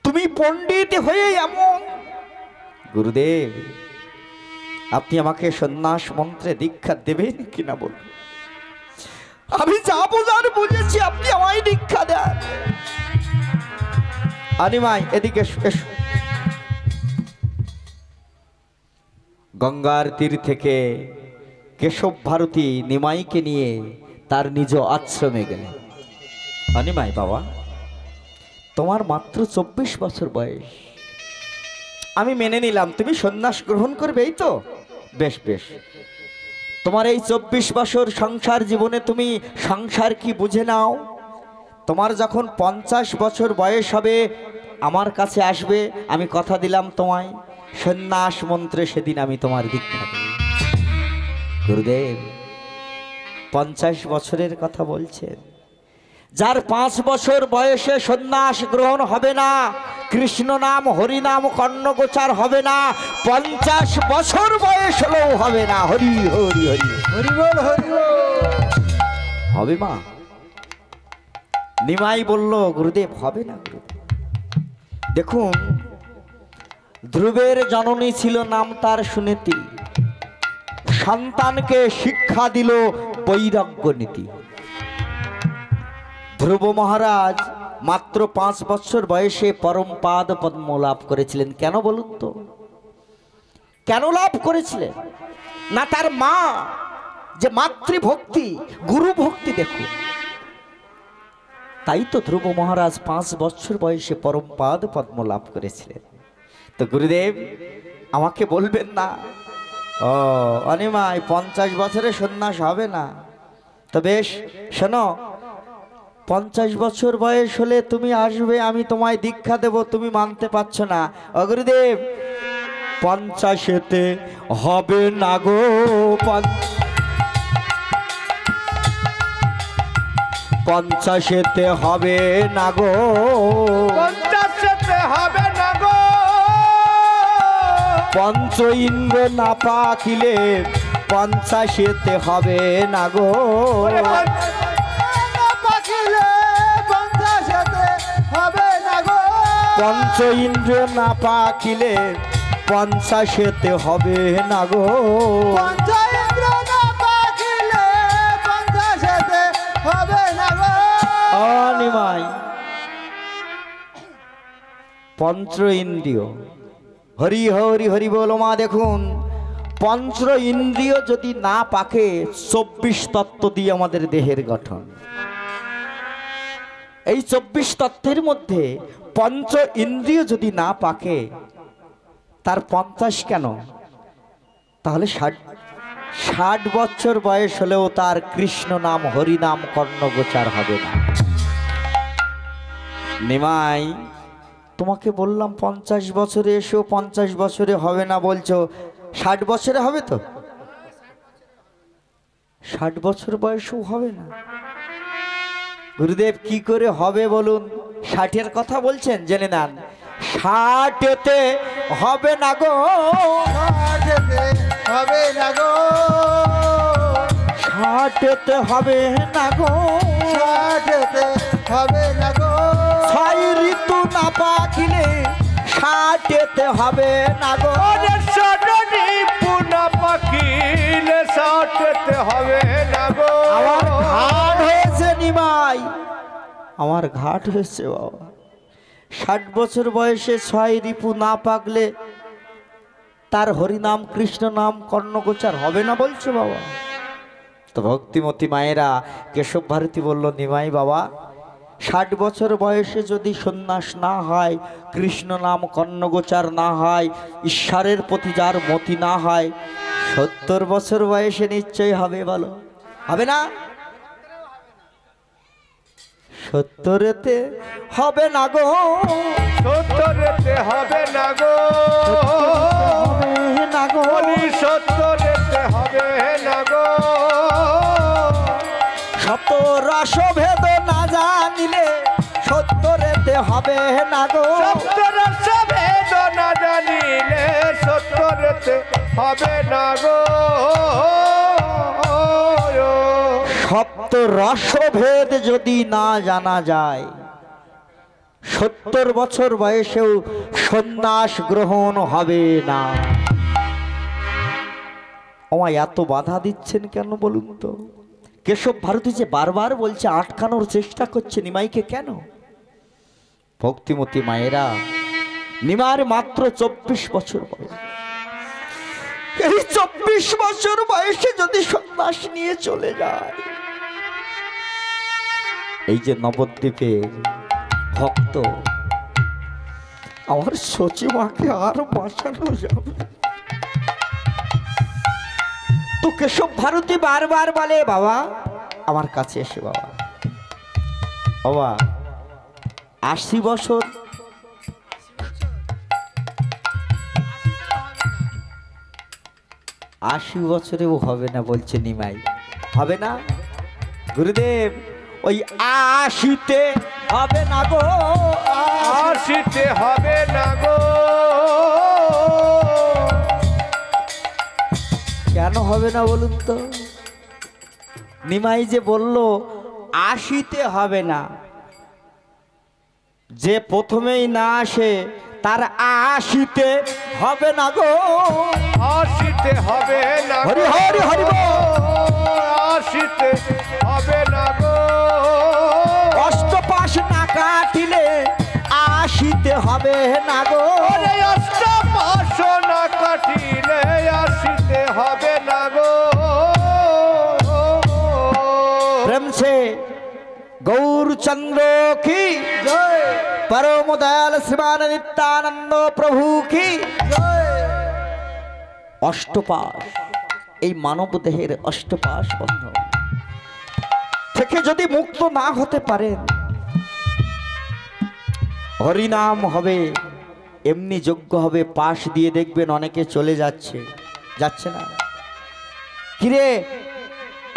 তুমি পণ্ডিত হয়ে এমন। গুরুদেব, আপনি আমাকে সন্ন্যাস মন্ত্রে দীক্ষা দেবেন কিনা বলুন? আমি যা বোঝার বুঝেছি, আপনি আমায় দীক্ষা দেন। অনিমাই, এদিকে এসো। গঙ্গার তীর থেকে কেশব ভারতী নিমাইকে নিয়ে তার নিজ আশ্রমে গেলেন। অনিমাই বাবা, তোমার মাত্র 24 বছর বয়স। আমি মেনে নিলাম তুমি সন্ন্যাস গ্রহণ করবে, এই তো বেশ বেশ। তোমার এই 24 বছর সংসার জীবনে তুমি সংসার কি বুঝে নাও। তোমার যখন 50 বছর বয়স হবে, আমার কাছে আসবে। আমি কথা দিলাম তোমায়, সন্ন্যাস মন্ত্রে সেদিন আমি তোমার দীক্ষা দেব। গুরুদেব, 50 বছরের কথা বলছেন? যার 5 বছর বয়সে সন্ন্যাস গ্রহণ হবে না, কৃষ্ণ নাম হরিনাম কর্ণগোচার হবে না, 50 বছর বয়স হলেও হবে না। হরি হরি হরি
হরি বল, হরি বল।
হবে মা? নিমাই বলল, গুরুদেব হবে না। দেখুন, ধ্রুবের জননী ছিল, নাম তার সুনীতি। সন্তানকে শিক্ষা দিল বৈরাগ্য নীতি। ধ্রুব মহারাজ মাত্র 5 বছর বয়সে পরম পাদ পদ্ম লাভ করেছিলেন। কেন বলুন তো? কেন লাভ করেছিলেন? না তার মা যে মাতৃভক্তি, গুরু ভক্তি দেখুন। তাই তো ধ্রুব মহারাজ 5 বছর বয়সে পরম পাদ পদ্ম লাভ করেছিলেন। তো গুরুদেব, আমাকে বলবেন না ও অনিমাই 50 বছরে সন্ন্যাস হবে না? তো বেশ, শোনো, 50 বছর বয়স হলে তুমি আসবে, আমি তোমায় দীক্ষা দেব। তুমি মানতে পারছো না। গুরুদেব, 50-এতে হবে না গো। পঞ্চাশেতে হবে না গো,
পঞ্চাশেতে হবে না গো,
পঞ্চ ইন্দ্র না পাকিলে পঞ্চাশেতে হবে না গো,
ওরে
পাখিলে পঞ্চাশেতে হবে না গো,
পঞ্চ ইন্দ্র না পাকিলে পঞ্চাশেতে হবে না গো,
পঞ্চেন্দ্র না পাখিলে পঞ্চাশেতে হবে না গো।
নিমাই পঞ্চ ইন্দ্রিয়, হরি হরি হরি বলো মা। দেখুন, পঞ্চ ইন্দ্রিয় যদি না পাকে 24 তত্ত্ব দিয়ে আমাদের দেহের গঠন। এই 24 তত্ত্বের মধ্যে পঞ্চ ইন্দ্রিয় যদি না পাকে, তার 50 কেন? তাহলে 60 বছর বয়স হলেও তার কৃষ্ণ নাম হরি নাম কর্ণগোচার হবে না। নিমাই, তোমাকে বললাম 50 বছরে এসেও 50 বছরে হবে না বলছো, 60 বছরে হবে তো? 60 বছর বয়সেও হবে না। গুরুদেব কি করে হবে বলুন? 60-এর কথা বলছেন, জেনে নেন। 60-এতে হবে না গো,
60-এতে হবে না গো,
60-এতে হবে না গো,
60-এতে হবে না গো,
6 ঋতু না পাকিলে 60-এতে হবে না গো,
ওরে সরণি পুনা পাখিলে 60তে হবে না গো।
আমার ঘাট হয়েছে নিমাই, আমার ঘাট হয়েছে বাবা। 60 বছর বয়সে 6 রিপু না পাকলে তার হরিনাম কৃষ্ণ নাম কর্ণগোচার হবে না বলছো বাবা। তো ভক্তিমতী মায়েরা কেশব ভারতী বলল, নিমাই বাবা, 60 বছর বয়সে যদি সন্ন্যাস না হয়, কৃষ্ণ নাম কর্ণগোচার না হয়, ঈশ্বরের প্রতি যার মতি না হয়, 70 বছর বয়সে নিশ্চয়ই হবে বলো? হবে না? 70-এতে হবে না গো,
70তে হবে না গো,
হবে না গো,
70তে হবে না গো,
শত রস ভেদ না জানিলে 70-এতে হবে না গো,
70 ভেদ না জানিলে 70তে হবে না গো।
সপ্ত রসভেদ যদি না জানা যায়, 70 বছর বয়সেও সন্ন্যাস গ্রহণ হবে না। আমায় এত বাধা দিচ্ছেন কেন বলুন তো? কেশব ভারতী যে বারবার বলছে, আটকানোর চেষ্টা করছে নিমাইকে কেন? ভক্তিমতী মায়েরা, নিমার মাত্র 24 বছর বয়স। এই 24 বছর বয়সে যদি সন্ন্যাস নিয়ে চলে যায়, এই যে নবদ্বীপের ভক্ত আমার সচিমাকে আর বাঁচানো যাবে? তো কেশব ভারতী বারবার বলে, বাবা আমার কাছে এসে, বাবা বাবা 80 বছর, 80 বছরেও হবে না বলছে নিমাই। হবে না গুরুদেব? ওই 80-তে হবে না গো,
80তে হবে না গো,
কেন হবে না বলুন তো? নিমাই যে বলল 80-তে হবে না, যে প্রথমেই না আসে তার 80-তে হবে না গো,
80তে হবে না
হরি
গো,
হরি হরি বল।
80তে হবে না গো,
অষ্টপাশ না কাটিলে 80-তে হবে না গো,
ওরে অষ্টপাশ না কাটিলে 80তে হবে না গো।
प्रेम से गौरचंद्र की
জয়
परम दयाल श्रीमान नित्यानंद प्रभु की
জয়।
অষ্টপাশ, এই মানব দেহের অষ্টপাশ বন্ধন থেকে যদি মুক্ত না হতে পারেন, হরিনাম হবে এমনি যোগ্য হবে, পাশ দিয়ে দেখবেন অনেকে চলে যাচ্ছে, যাচ্ছে না? কিরে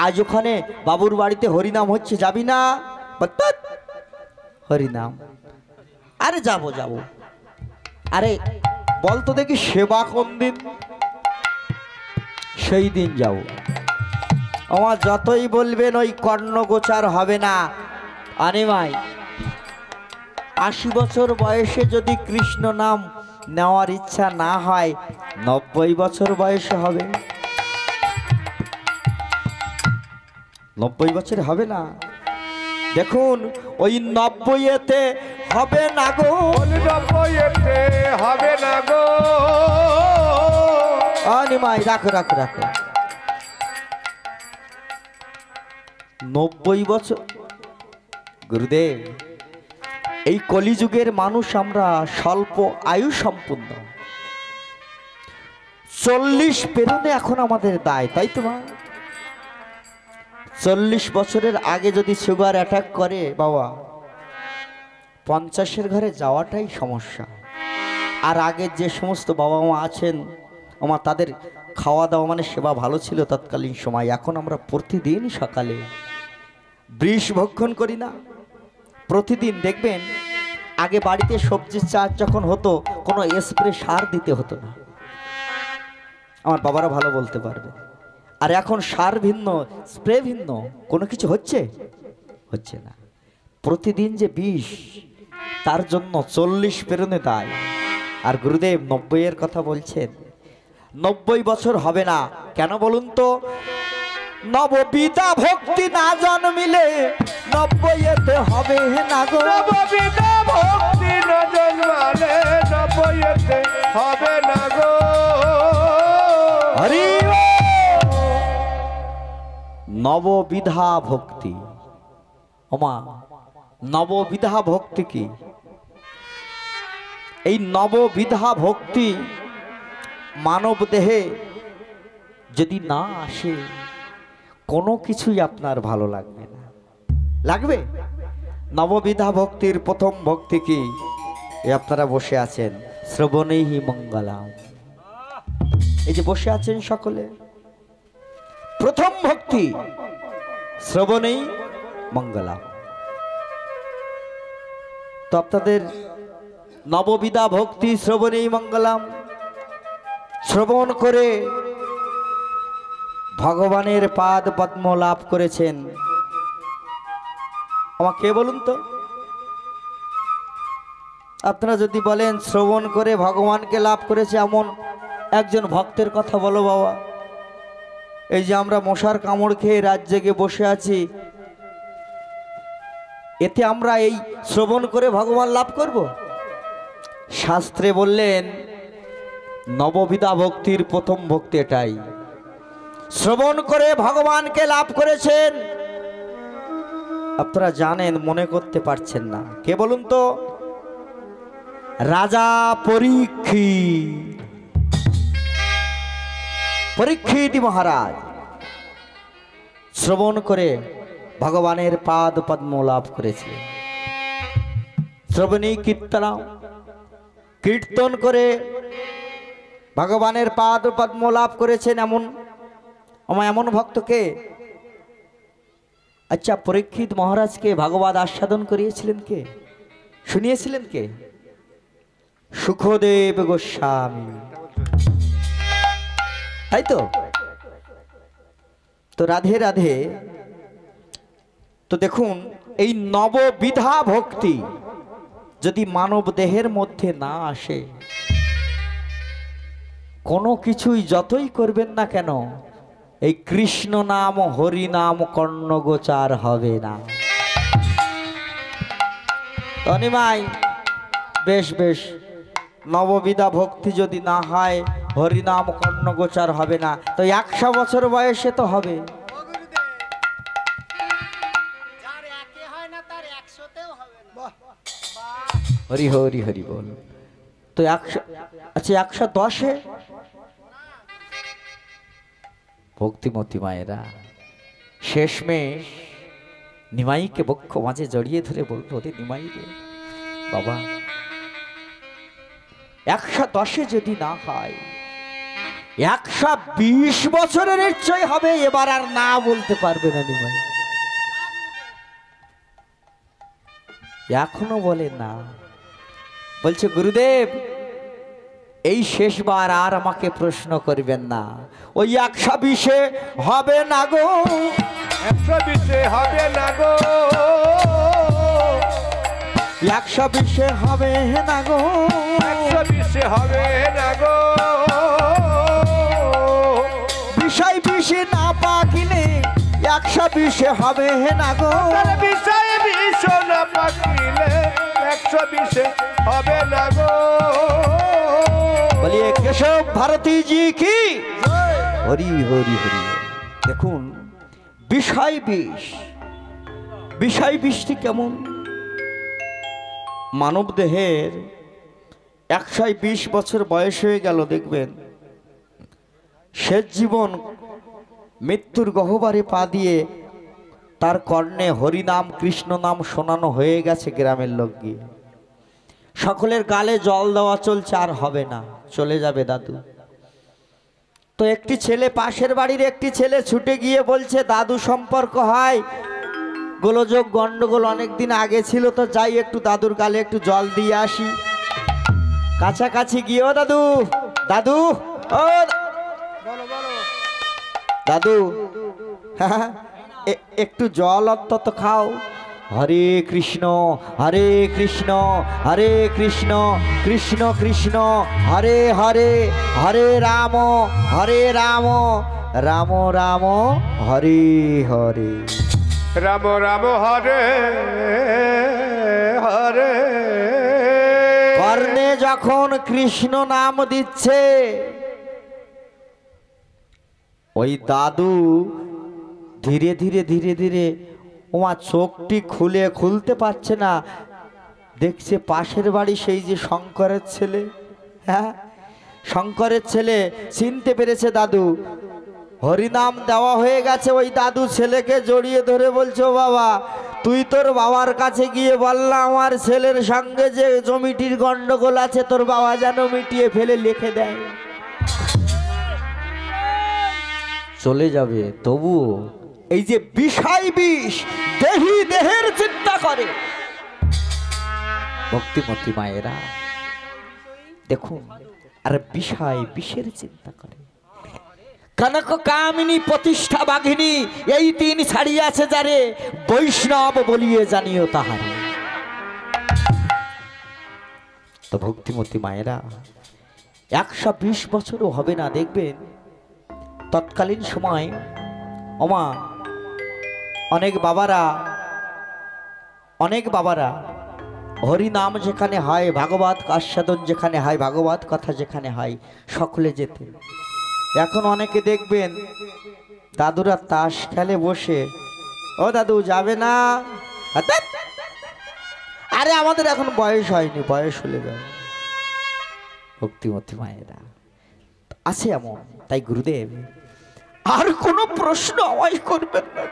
আজ ওখানে বাবুর বাড়িতে হরিনাম হচ্ছে, যাবি না? পত্তত হরিনাম। আরে যাব যাব, আরে বল তো দেখি সেবা কোন দিন? সেই দিন যাব। আমার যতই বলবেন ওই কর্ণগোচার হবে না। আরে ভাই 80 বছর বয়সে যদি কৃষ্ণ নাম নেওয়ার ইচ্ছা না হয়, 90 বছর বয়সে হবে। 90 বছরে হবে না। দেখুন ওই 90-এতে হবে না গো,
90-এতে হবে না গো।
নিমাই রাখো রাখো রাখো। 90 বছর গুরুদেব, এই কলিযুগের মানুষ আমরা স্বল্প আয়ু সম্পূর্ণ। 40 পেরোনে এখন আমাদের দায়, তাই তো মা? 40 বছরের আগে যদি সুগার অ্যাটাক করে বাবা, 50-এর ঘরে যাওয়াটাই সমস্যা। আর আগের যে সমস্ত বাবা মা আছেন আমার, তাদের খাওয়া দাওয়া মানে সেবা ভালো ছিল তৎকালীন সময়। এখন আমরা প্রতিদিন সকালে বৃষ ভক্ষণ করি না? প্রতিদিন দেখবেন আগে বাড়িতে সবজির চাষ যখন হতো কোনো স্প্রে সার দিতে হতো না, আমার বাবারা ভালো বলতে পারবে। আর এখন সার ভিন্ন, স্প্রে ভিন্ন, কোনো কিছু হচ্ছে হচ্ছে না। প্রতিদিন যে বিষ, তার জন্য 40 পেরোনে দায়। আর গুরুদেব 90-এর কথা বলছেন, 90 বছর হবে না কেন বলুন তো? নববিধা ভক্তি না জন্মিলে 90-এতে হবে না গো।
নববিধা ভক্তি না জন্মালে 90-এতে হবে না গো।
হরি নববিধা ভক্তি, ওমা নববিধা ভক্তি কি? এই নববিধা ভক্তি মানব দেহে যদি না আসে, কোনো কিছুই আপনার ভালো লাগবে না। লাগবে? নববিধা ভক্তির প্রথম ভক্তি কি? আপনারা বসে আছেন, শ্রবণেহি মঙ্গলাম। এই যে বসে আছেন সকলে, প্রথম ভক্তি শ্রবণেই মঙ্গলাম। তো আপনাদের নববিধা ভক্তি শ্রবণেই মঙ্গলাম শ্রবণ করে ভগবানের পাদ পদ্ম লাভ করেছেন। আমাকে বলুন তো, আপনারা যদি বলেন শ্রবণ করে ভগবানকে লাভ করেছে এমন একজন ভক্তের কথা বলো বাবা। এই যে আমরা মশার কামড় খেয়ে রাত জেগে বসে আছি, এতে আমরা এই শ্রবণ করে ভগবান লাভ করব? শাস্ত্রে বললেন নববিধা ভক্তির প্রথম ভক্তি এটাই, শ্রবণ করে ভগবানকে লাভ করেছেন। আপনারা জানেন, মনে করতে পারছেন না। কে বলুন তো? রাজা পরীক্ষিত মহারাজ শ্রবণ করে ভগবানের পাদ পদ্ম লাভ করেছে। শ্রবণী কীর্তন করে ভগবানের পাদ পদ্ম লাভ করেছেন এমন ভক্তকে। আচ্ছা, পরীক্ষিত মহারাজকে ভগবত আস্বাদন করিয়েছিলেন কে? শুনিয়েছিলেন কে? সুখদেব গোস্বামী, তাই তো? তো রাধে রাধে। তো দেখুন, এই নববিধা ভক্তি যদি মানব দেহের মধ্যে না আসে, কোনো কিছুই যতই করবেন না কেন, এই কৃষ্ণ নাম হরি নাম কর্ণগোচার হবে না। তনিমাই বেশ বেশ, নববিধা ভক্তি যদি না হয়, হরিনাম কর্ণগোচার হবে না। তো 100 বছর বয়সে তো হবে। হরি হরি হরি বল। তো 100, আচ্ছা 110-এ? ভক্তিমতী মায়েরা শেষমেশ নিমাইকে বক্ষ মাঝে জড়িয়ে ধরে বলতো, ওরে নিমাই রে বাবা, 110-এ যদি না হয়, 120 বছরের নিশ্চয় হবে। এবার আর না বলতে পারবে না নিমাই। এখনো বলে না। বলছে গুরুদেব এই শেষবার আর আমাকে প্রশ্ন করবেন না, ওই 120 হবে না গো,
120 হবে না গো,
120 হবে না গো,
120 হবে না গো,
বিষয় বিষে না পাকিলে 120 হবে না গো,
বিষয় বিষ না পাকিলে 120 হবে না গো।
বলিए केशव भारती जी की हरि हरि हरि। দেখুন বিষয় বিষ, বিষয় বিষটি কেমন, মানব দেহের 120 বছর বয়স হয়ে গেল, দেখবেন শেষ জীবন মৃত্যুর গহ্বরে পা দিয়ে তার কর্ণে হরিনাম কৃষ্ণ নাম শোনানো হয়ে গেছে গ্রামের লোক গিয়ে, সকলের গালে জল দেওয়া চলছে, আর হবে না, চলে যাবে দাদু। তো একটি ছেলে, পাশের বাড়ির একটি ছেলে ছুটে গিয়ে বলছে দাদু সম্পর্ক হয়, গোলযোগ গন্ডগোল অনেক দিন আগে ছিল, তো যাই একটু দাদুর গালে একটু জল দিয়ে আসি। কাছাকাছি গিয়ে, ও দাদু, দাদু, ও দাদু, একটু জল অন্তত খাও। হরে কৃষ্ণ হরে কৃষ্ণ হরে কৃষ্ণ কৃষ্ণ কৃষ্ণ হরে হরে, হরে রাম রাম রাম হরে হরে,
রাম রাম হরে হরে।
কর্ণে যখন কৃষ্ণ নাম দিচ্ছে, ওই দাদু ধীরে ধীরে ধীরে ধীরে ওমা চোখটি খুলতে পারছে না, দেখছে পাশের বাড়ি সেই যে শঙ্করের ছেলে, হ্যাঁ শঙ্করের ছেলে, চিনতে পেরেছে দাদু, হরিনাম দেওয়া হয়ে গেছে। ওই দাদু ছেলেকে জড়িয়ে ধরে বলছো বাবা, তুই তোর বাবার কাছে গিয়ে বললা আমার ছেলের সঙ্গে যে জমিটির গন্ডগোল আছে তোর বাবা যেন মিটিয়ে ফেলে লিখে দেয়। চলে যাবে, তবুও এই যে বিষয় বিষ, দেহি দেহের চিন্তা করে। ভক্তিমতী মায়েরা দেখুন, আর বিষয় বিষের চিন্তা করে। কনক কামিনী প্রতিষ্ঠা বাঘিনী, এই 3 ছাড়িয়াছে যারে, বৈষ্ণব বলিয়ে জানিও তাহারে। তো ভক্তিমতী মায়েরা 120 বছরও হবে না, দেখবেন তৎকালীন সময় ওমা অনেক বাবারা হরি নাম যেখানে হয়, ভাগবত আস্বাদন যেখানে হয়, ভাগবত কথা যেখানে হয়, সকলে যেতেন। এখন অনেকে দেখবেন দাদুরা তাস খেলে বসে, ও দাদু যাবে না, আরে আমাদের এখন বয়স হয়নি, বয়স হলে যাবে। ভক্তিমতী মায়েরা আছে এমন। তাই গুরুদেব আর কোনো প্রশ্ন আমায় করবেন না,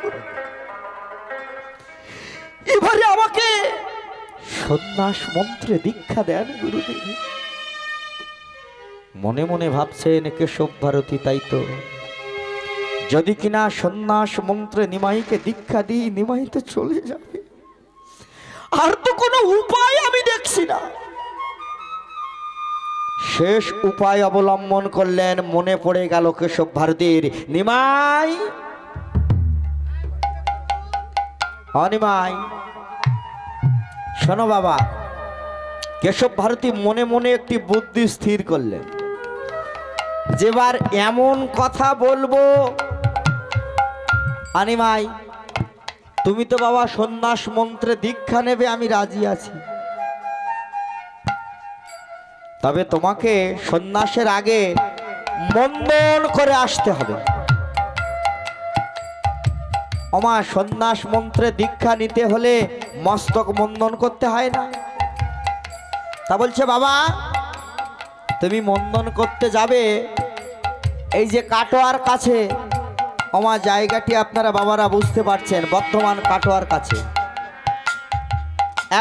এবারে আমাকে সন্ন্যাস মন্ত্রে দীক্ষা দেন গুরুদেব। মনে মনে ভাবছেন কেশব ভারতী, তাই তো যদি কিনা সন্ন্যাস মন্ত্রে নিমাইকে দীক্ষা দিই, নিমাই তো চলে যাবে, আর তো কোনো উপায় আমি দেখছি না। শেষ উপায় অবলম্বন করলেন, মনে পড়ে গেল কেশব ভারতীর, নিমাই অনিমাই শোনো বাবা। কেশব ভারতী মনে মনে একটি বুদ্ধি স্থির করলেন, যেবার এমন কথা বলবো, অনিমাই তুমি তো বাবা সন্ন্যাস মন্ত্রে দীক্ষা নেবে, আমি রাজি আছি, তবে তোমাকে সন্ন্যাসের আগে মন্দন করে আসতে হবে। ওমা সন্ন্যাস মন্ত্রে দীক্ষা নিতে হলে মস্তক মন্দন করতে হয় না? তা বলছে বাবা তুমি মন্দন করতে যাবে এই যে কাটোয়ার কাছে, ওমা জায়গাটি আপনারা বাবারা বুঝতে পারছেন, বর্ধমান কাটোয়ার কাছে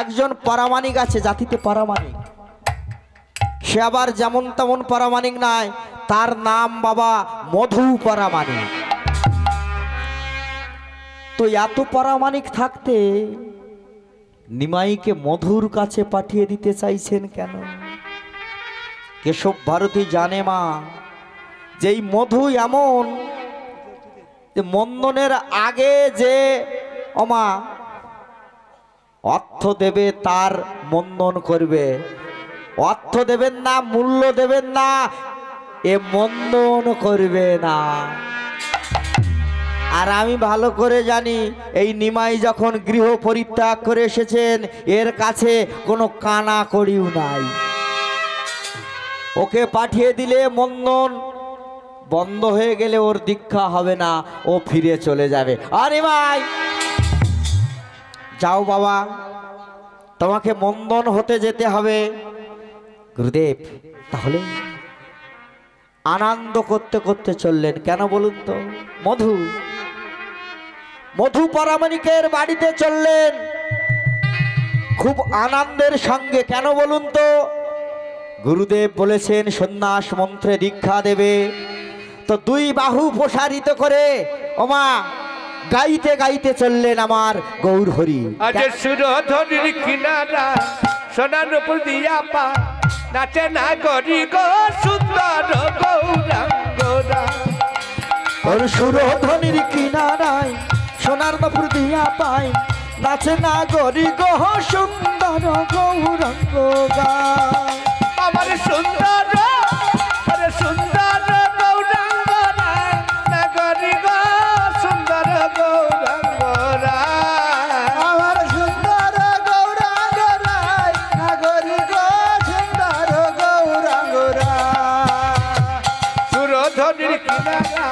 একজন পরামানিক আছে, জাতিতে পরামানিক। সে আবার যেমন তেমন পরামানিক নয়, তার নাম বাবা মধু পরামানিক। তো এত পরামানিক থাকতে নিমাইকে মধুর কাছে পাঠিয়ে দিতে চাইছেন কেন? কেশব ভারতী জানে মা, যেই মধু এমন যে মন্দনের আগে যে অমা অর্থ দেবে তার মন্দন করবে, অর্থ দেবেন না, মূল্য দেবেন না, এ মন্দন করবে না। আর আমি ভালো করে জানি এই নিমাই যখন গৃহ পরিত্যাগ করে এসেছেন এর কাছে কোনো কানা কড়িও নাই। ওকে পাঠিয়ে দিলে মন্দন বন্ধ হয়ে গেলে ওর দীক্ষা হবে না, ও ফিরে চলে যাবে। আরে ভাই যাও বাবা, তোমাকে মন্দন হতে যেতে হবে। গুরুদেব তাহলে আনন্দ করতে করতে চললেন কেন বলুন তো? মধু মধু পরামানিকের বাড়িতে চললেন খুব আনন্দের সঙ্গে। কেন বলুন তো? গুরুদেব বলেছেন সন্ন্যাস মন্ত্রে দীক্ষা দেবে, তো দুই বাহু প্রসারিত করে ওমা গাইতে গাইতে চললেন আমার গৌর হরি।
আজ সুরধনির কিনারা সোনার উপর দিয়া পা নাচে না গরি গো সুন্দর গৌরাঙ্গরা।
ওর সুরধনির কিনারায় সোনার নপুর দিয়া পাই নাচে না গরি গো সুন্দর গৌরাঙ্গ গায়।
আমার সুন্দর আরে সুন্দর গৌরাঙ্গরা না গরি গো সুন্দর গৌরাঙ্গরা।
আমার সুন্দর গৌরাঙ্গ রায় নাগরি গো সুন্দর গৌরাঙ্গ রায়।
সুরধনির কিনারা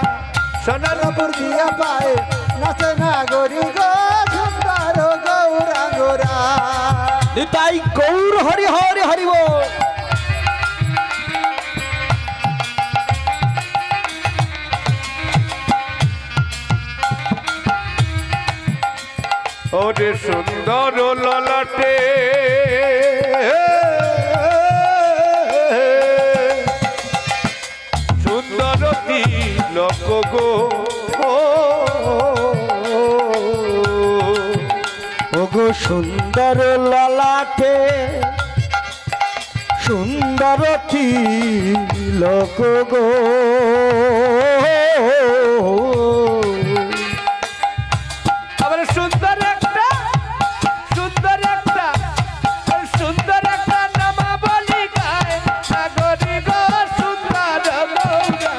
সোনার
নপুর দিয়া পায় নাচে নাগরি গো সুন্দর গৌরাঙ্গ রায়।
তাই গৌর হরি হরি হরি বল।
ওরে সুন্দর ললাটে সুন্দর তিলক গো
ওগো সুন্দর ললাটে সুন্দর তিলক গো।
আবার সুন্দর একটা সুন্দর একটা নামা বলি গায় সাগরি গো সুন্দর গৌরাঙ্গরা।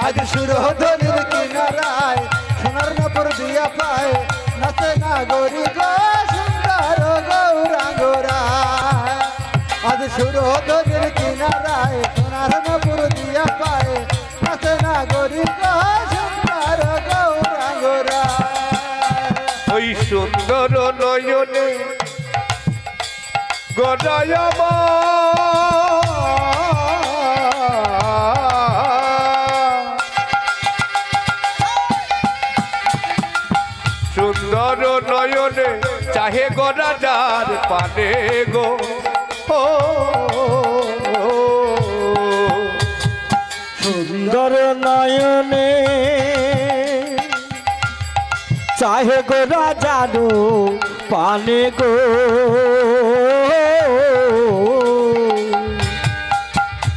আজ সুরধনির কিনারায় সোনার নপুর দিয়া পায় নাচে নাগরি গো সুন্দর গৌরাঙ্গ রায়। আজ সুরধনির কিনারায় সোনার নপুর দিয়া পায় নাচে নাগরি গো সুন্দর গৌরাঙ্গ রায়।
ওই সুন্দর নয়নে গড়ায়মা সুন্দর নয়নে চাহে গড়াদার পানে গো ও
সুন্দর নয়নে চাহে গো রাজানো পানে গো।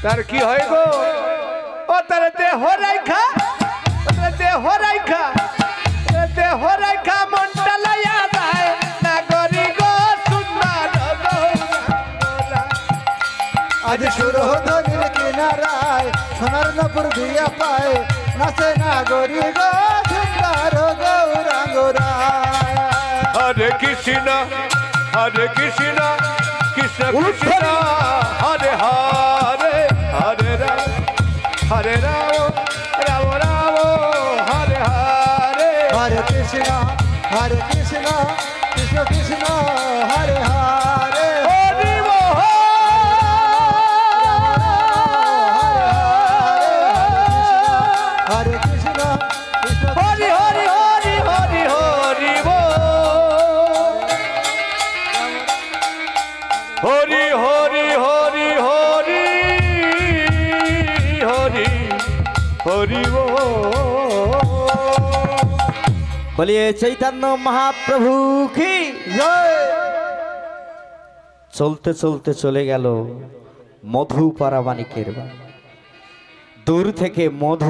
তার কি হয় গো? ও তার দেহ রাইখা মনটা লাইয়া যায় নাগরি গো সুন্দর গৌরাঙ্গরা।
আজ সুরধনির কিনারায় সোনার নপুর দিয়া পায় নাচে নাগরি গো সুন্দর গৌরাঙ্গ রায়।
হরে কৃষ্ণ কৃষ্ণ কৃষ্ণ হরে হরে হরে রাম হরে রাম রাম রাম হরে হরে।
হরে কৃষ্ণ কৃষ্ণ কৃষ্ণ হরে হরে।
হরি মোহ
হরে কৃষ্ণ কৃষ্ণ
হরি হরি হরি হরি হরি বল। হরি হরি হরি হরি হরি হরি বল।
বলিয়ে চৈতন্য মহাপ্রভু কি চলতে চলতে চলে গেল মধুপাড়া মানিকের বাড়ি। দূর থেকে মধু